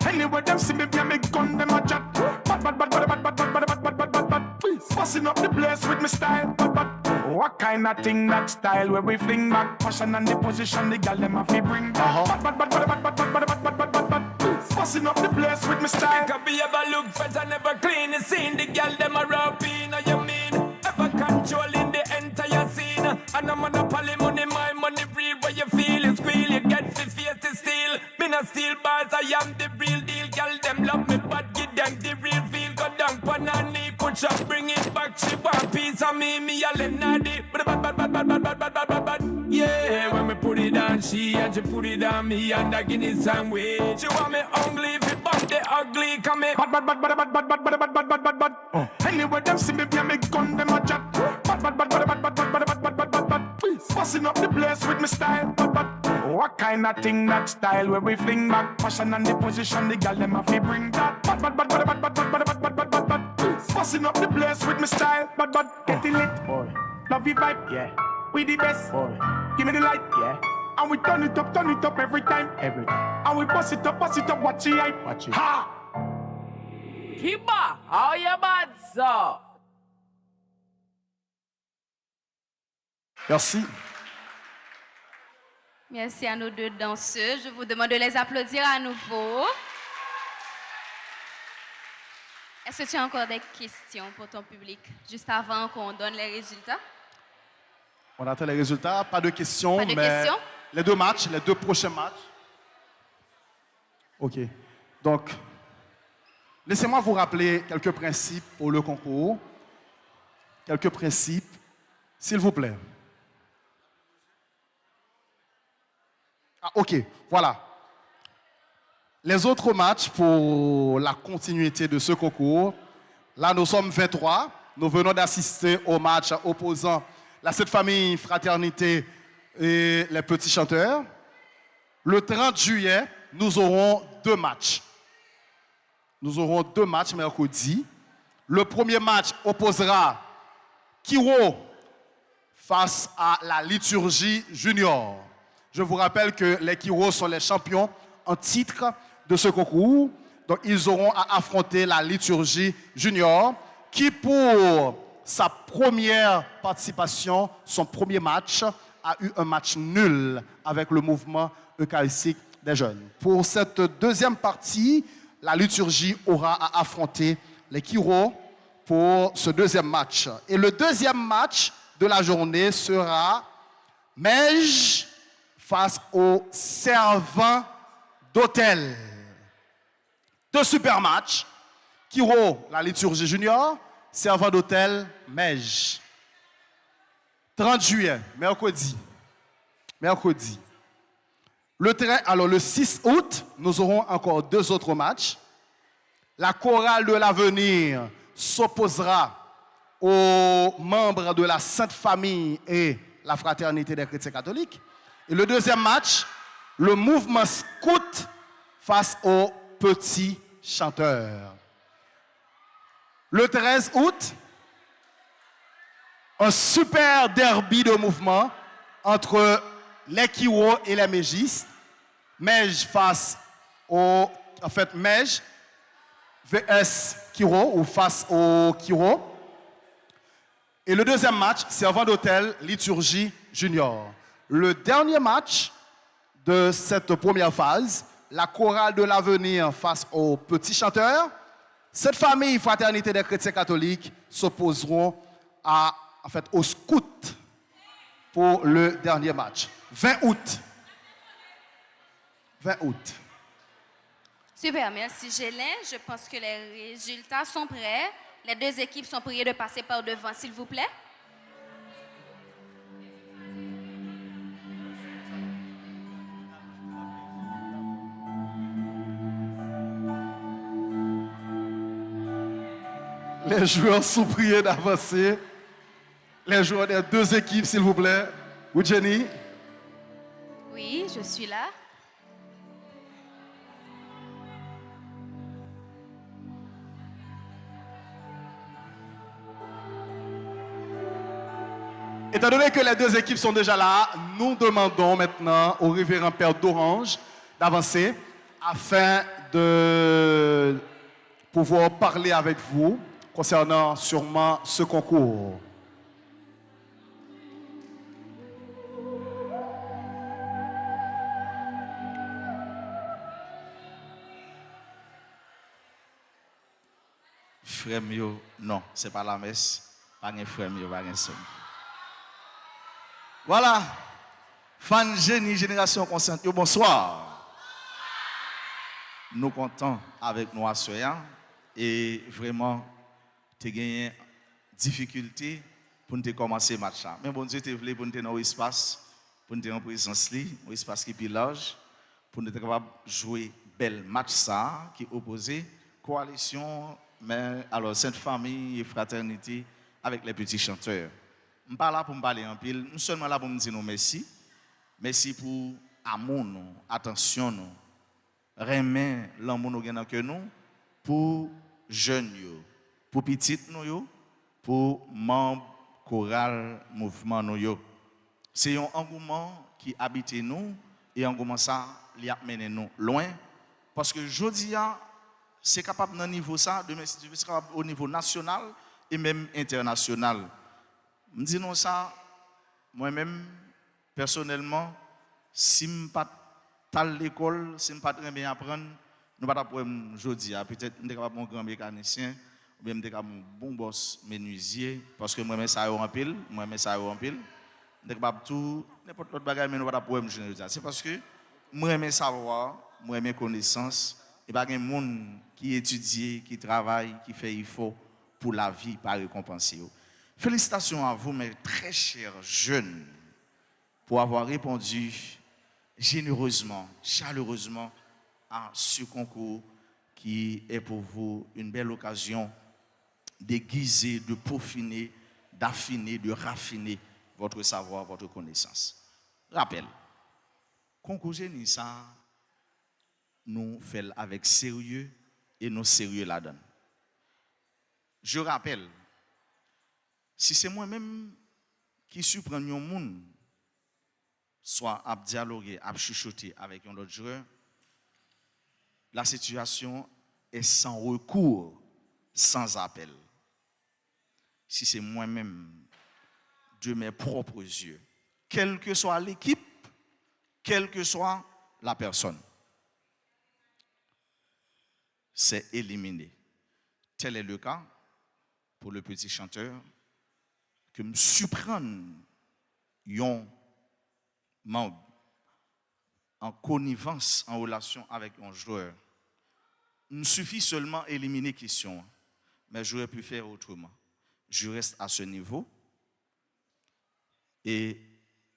Anyway, them see me via me gun, them a chat. Busting up the place with me style. What kind of thing that style where we fling back? Passion and the position, the girl them have to bring back. Busting up the place with me style. Could be ever look fresh and never clean. You seen the girl them a rapping, you mean? Ever controlling the entire scene. And I'm on a poly money, my money real. Where you feel it squeal, you get the face to steal. Me not steal bars, I am the real deal. Girl them love me, but give them the real feel. Go down, panani, push up, bring it back. She want piece of me, a lenadi. Yeah, when me put it on she and she put it on me and I give it some way. She want me ugly, if it bump the ugly, come me. Anyway, them see me via me gun, them a chat. Busting up the place with me style. What kind of thing that style where we fling back? Passion and the position, the girl them have to bring that. Busting up the place with me style. Getting lit, boy. Love you vibe, yeah. We the best, boy. Give me the light, yeah. And we turn it up every time. And we bust it up, watch it hype. Watch it. Ha! Kiba, how you bad, sir? Merci. Merci à nos deux danseuses. Je vous demande de les applaudir à nouveau. Est-ce que tu as encore des questions pour ton public, juste avant qu'on donne les résultats? On attend les résultats. Pas de questions. Pas de mais questions? Les deux matchs, les deux prochains matchs. OK. Donc, laissez-moi vous rappeler quelques principes pour le concours. Quelques principes, s'il vous plaît. Ah, OK, voilà. Les autres matchs pour la continuité de ce concours. Là, nous sommes 23. Nous venons d'assister au match opposant la Sainte Famille, Fraternité et les Petits Chanteurs. Le 30 juillet, nous aurons deux matchs. Nous aurons deux matchs mercredi. Le premier match opposera Kiro face à la Liturgie Junior. Je vous rappelle que les Kiro sont les champions en titre de ce concours. Donc, ils auront à affronter la Liturgie Junior qui, pour sa première participation, son premier match, a eu un match nul avec le mouvement eucharistique des jeunes. Pour cette deuxième partie, la liturgie aura à affronter les Kiro pour ce deuxième match. Et le deuxième match de la journée sera Mej face aux servants d'hôtel. Deux super matchs. Kiro, la liturgie junior, servant d'hôtel, Mej. 30 juillet, mercredi. Le 6 août, nous aurons encore deux autres matchs. La chorale de l'avenir s'opposera aux membres de la Sainte Famille et la Fraternité des chrétiens catholiques. Et le deuxième match, le mouvement scout face aux Petits Chanteurs. Le 13 août, un super derby de mouvement entre les Kiro et les Mégistes. Mej face au... En fait, Mej vs Kiro ou face au Kiro. Et le deuxième match, servant d'hôtel, liturgie junior. Le dernier match de cette première phase, la chorale de l'avenir face aux Petits Chanteurs. Cette famille, Fraternité des chrétiens catholiques, s'opposeront aux scouts pour le dernier match. 20 août. Super, merci Gélin. Je pense que les résultats sont prêts. Les deux équipes sont priées de passer par devant, s'il vous plaît. Les joueurs sont priés d'avancer. Les joueurs des deux équipes, s'il vous plaît. Oui, Jenny? Oui, je suis là. Étant donné que les deux équipes sont déjà là, nous demandons maintenant au révérend Père d'Orange d'avancer afin de pouvoir parler avec vous concernant sûrement ce concours. Frère Mio, non, ce n'est pas la messe. Pas un frère Mio, pas un somme. Voilà. Fan Génie, Génération Consciente, bonsoir. Nous comptons avec nous à soya et vraiment, tu as gagné difficulté pour nous commencer le match. Mais bon Dieu, tu voulais pour nous dans l'espace, pour nous en présence, un espace qui est plus large, pour nous être capable de jouer bel match ça, qui est opposé, coalition, mais alors Sainte Famille et Fraternité avec les petits chanteurs. Je ne suis pas là pour me parler en pile, nous sommes seulement là pour me dire merci. Merci pour l'amour, attention, nous. Remet l'amour nous gagnons que nous pour jeunes, pour petites nous, pour membres choral mouvement nous. C'est un engouement qui habite nous et engouement ça il a mené nous loin parce que aujourd'hui c'est capable d'un niveau ça demain c'est capable au niveau national et même international. Me dis non ça moi-même personnellement si me pas à l'école, si je ne pas très bien apprendre, nous ne pouvons pas aujourd'hui. Peut-être que je suis un grand mécanicien, ou bien je suis un bon boss menuisier, parce que moi-même, ça a en pile. Moi-même, ça a en pile. Je suis capable de tout, n'importe quel bagage, mais nous ne pouvons pas jouer. C'est parce que moi-même savoir, moi-même connaissance, et pas un monde qui étudie, qui travaille, qui fait il faut pour la vie, par récompenser. Félicitations à vous, mes très chers jeunes, pour avoir répondu généreusement, chaleureusement à ce concours qui est pour vous une belle occasion d'aiguiser, de peaufiner, d'affiner, de raffiner votre savoir, votre connaissance. Rappel, concours génie ça, nous faisons avec sérieux et nous sérieux là-dedans. Je rappelle, si c'est moi-même qui surprends un monde, soit à dialoguer, à chuchoter avec un autre joueur, la situation est sans recours, sans appel. Si c'est moi-même, de mes propres yeux, quelle que soit l'équipe, quelle que soit la personne, c'est éliminé. Tel est le cas pour le petit chanteur que me surprend un membre en connivence, en relation avec un joueur. Il ne suffit seulement éliminer question, mais j'aurais pu faire autrement. Je reste à ce niveau et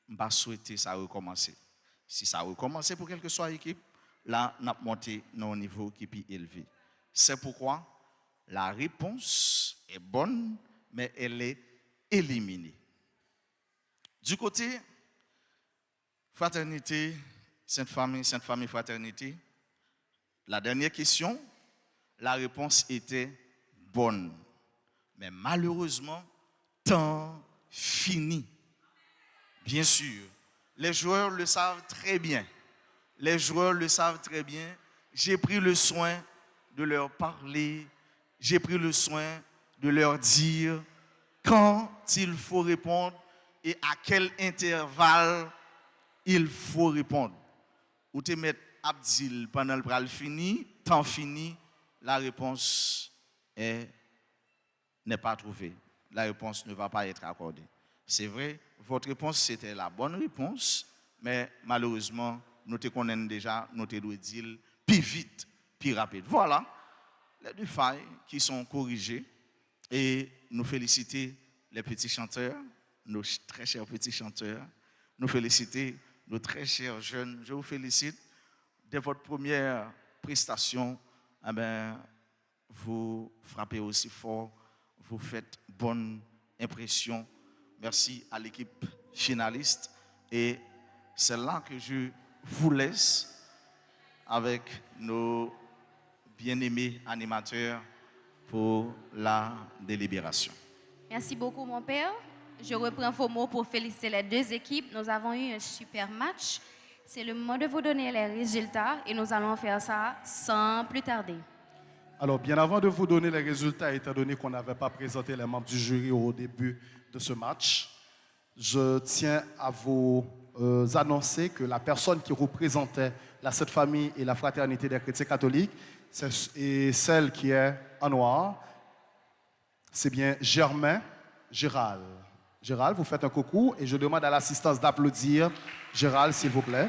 je vais souhaiter ça recommencer. Si ça recommence pour quelle que soit l'équipe, là, on a monté dans un niveau qui est plus élevé. C'est pourquoi la réponse est bonne, mais elle est éliminée. Du côté Fraternité, Sainte Famille, Fraternité. La dernière question, la réponse était bonne. Mais malheureusement, temps fini. Bien sûr, les joueurs le savent très bien. Les joueurs le savent très bien. J'ai pris le soin de leur parler. J'ai pris le soin de leur dire quand il faut répondre et à quel intervalle il faut répondre. Ou te mettre Abdil pendant le pral fini, temps fini, la réponse n'est pas trouvée. La réponse ne va pas être accordée. C'est vrai, votre réponse c'était la bonne réponse, mais malheureusement, nous te connaissons déjà, nous te devons dire plus vite, plus rapide. Voilà les deux failles qui sont corrigées et nous féliciter les petits chanteurs, nos très chers petits chanteurs, nous féliciter nos très chers jeunes. Je vous félicite de votre première prestation. Eh bien, vous frappez aussi fort vous faites bonne impression. Merci à l'équipe finaliste. Et c'est là que je vous laisse avec nos bien-aimés animateurs pour la délibération. Merci beaucoup, mon père. Je reprends vos mots pour féliciter les deux équipes. Nous avons eu un super match. C'est le moment de vous donner les résultats et nous allons faire ça sans plus tarder. Alors, bien avant de vous donner les résultats, étant donné qu'on n'avait pas présenté les membres du jury au début de ce match, je tiens à vous annoncer que la personne qui représentait la Sainte Famille et la Fraternité des chrétiens catholiques, et celle qui est en noir, c'est bien Gérald. Gérald, vous faites un coucou et je demande à l'assistance d'applaudir Gérald, s'il vous plaît.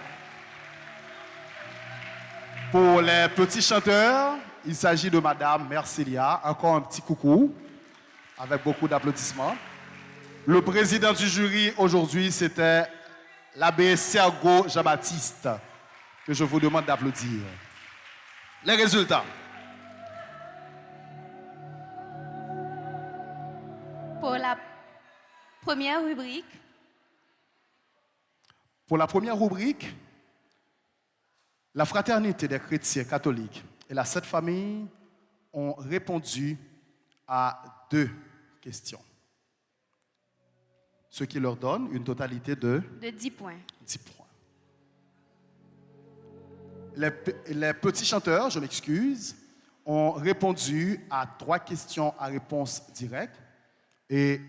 Pour les petits chanteurs, il s'agit de Madame Mercelia. Encore un petit coucou avec beaucoup d'applaudissements. Le président du jury aujourd'hui, c'était l'abbé Sergo Jean-Baptiste, que je vous demande d'applaudir. Les résultats. Pour la première rubrique. Pour la première rubrique, la Fraternité des chrétiens catholiques et la Sainte Famille ont répondu à 2 questions. Ce qui leur donne une totalité de 10 points. 10 points. Les petits chanteurs, je m'excuse, ont répondu à 3 questions à réponse directe et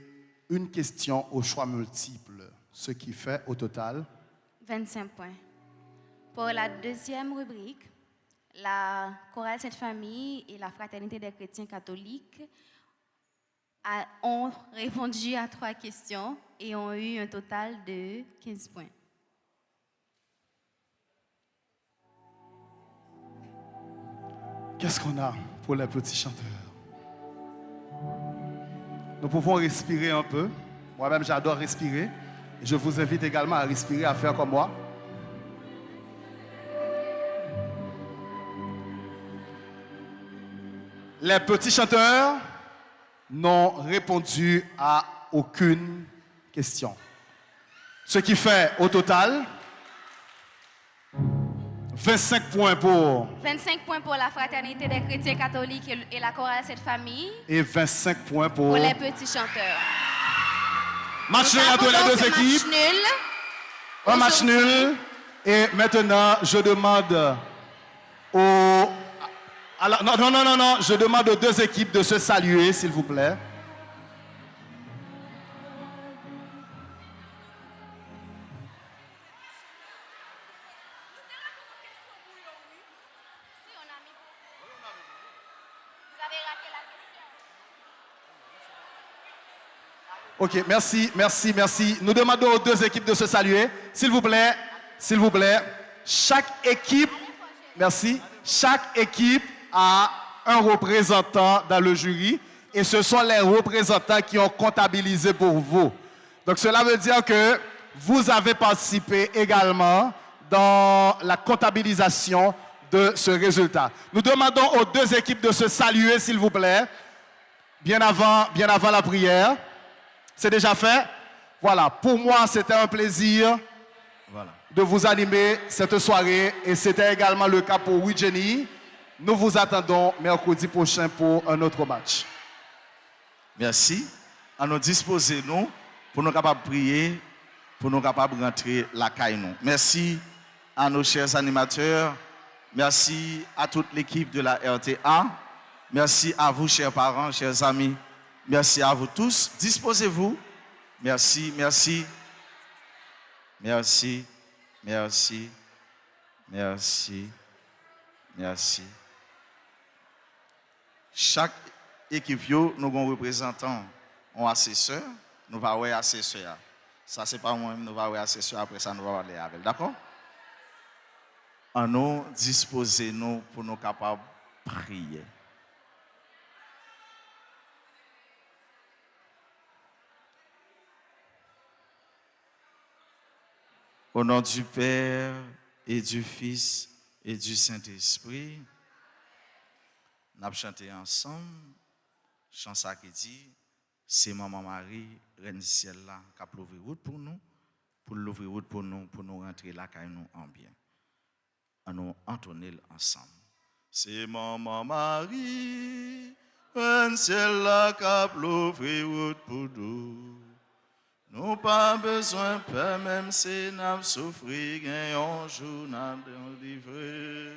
une question au choix multiple, ce qui fait au total 25 points. Pour la deuxième rubrique, la chorale Sainte Famille et la Fraternité des chrétiens catholiques ont répondu à 3 questions et ont eu un total de 15 points. Qu'est-ce qu'on a pour les petits chanteurs? Nous pouvons respirer un peu. Moi-même, j'adore respirer. Et je vous invite également à respirer, à faire comme moi. Les petits chanteurs n'ont répondu à aucune question. Ce qui fait au total 25 points pour 25 points pour la Fraternité des chrétiens catholiques et la chorale Sainte Famille. et 25 points pour les petits chanteurs. Match nul entre les deux équipes. Match nul. Un match nul. Et maintenant, je demande aux... Alors, non. Je demande aux 2 équipes de se saluer, s'il vous plaît. Ok, merci. Nous demandons aux 2 équipes de se saluer. S'il vous plaît. Chaque équipe a un représentant dans le jury et ce sont les représentants qui ont comptabilisé pour vous. Donc cela veut dire que vous avez participé également dans la comptabilisation de ce résultat. Nous demandons aux 2 équipes de se saluer, s'il vous plaît, bien avant la prière. C'est déjà fait? Voilà, pour moi, c'était un plaisir de vous animer cette soirée et c'était également le cas pour Jenny. Nous vous attendons mercredi prochain pour un autre match. Merci. À nous disposer, nous, pour nous capables de prier, pour nous capables de rentrer la caille. Merci à nos chers animateurs. Merci à toute l'équipe de la RTA. Merci à vous, chers parents, chers amis. Merci à vous tous. Disposez-vous. Merci. Chaque équipe, nous avons un représentant, un assesseur. Nous allons voir assesseur. Ça, c'est pas moi, nous allons voir assesseur. Après ça, nous allons parler avec. D'accord? En nous, disposez-nous pour nous capables de prier. Au nom du Père et du Fils et du Saint-Esprit, nous avons chanté ensemble, chant ça qui dit, C'est Maman Marie, Reine Ciel là, qui a l'ouvrir route pour nous, pour nous rentrer là, quand nous en bien. On nous entonner ensemble. C'est Maman Marie, Reine Ciel là, qui a l'ouvrir route pour nous. Nous pas besoin de peur, même si nous souffrir, un jour nous délivrer.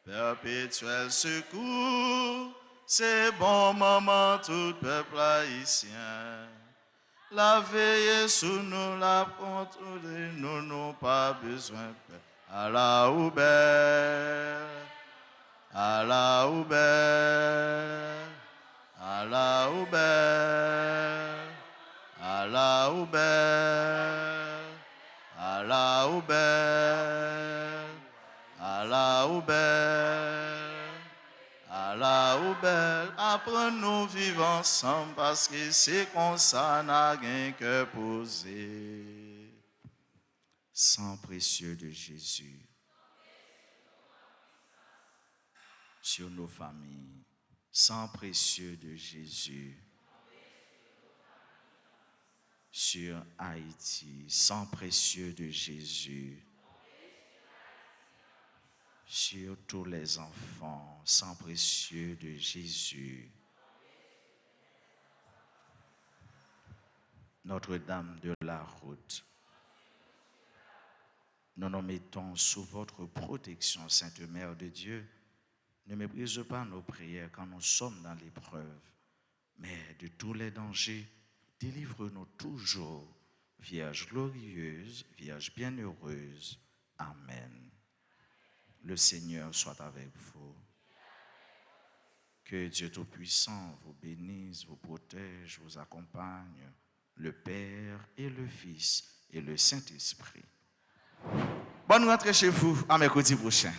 Perpétuel secours, c'est bon maman, tout peuple haïtien. La veille sous nous, la contrôle, nous n'avons pas besoin de peur. À la Oubert, à la Oubert, à la Oubert. À la Oubert, à la Oubert, à la Oubert, à la Oubert. Après nous vivons ensemble parce que c'est comme ça n'a rien que poser. Sang précieux de Jésus sur nos familles, sang précieux de Jésus sur Haïti, sang précieux de Jésus, sur tous les enfants, sang précieux de Jésus. Notre-Dame de la route, nous nous mettons sous votre protection, Sainte Mère de Dieu. Ne méprise pas nos prières quand nous sommes dans l'épreuve, mais de tous les dangers, délivre-nous toujours, Vierge glorieuse, Vierge bienheureuse. Amen. Le Seigneur soit avec vous. Que Dieu Tout-Puissant vous bénisse, vous protège, vous accompagne, le Père et le Fils et le Saint-Esprit. Bonne rentrée chez vous, à mercredi prochain.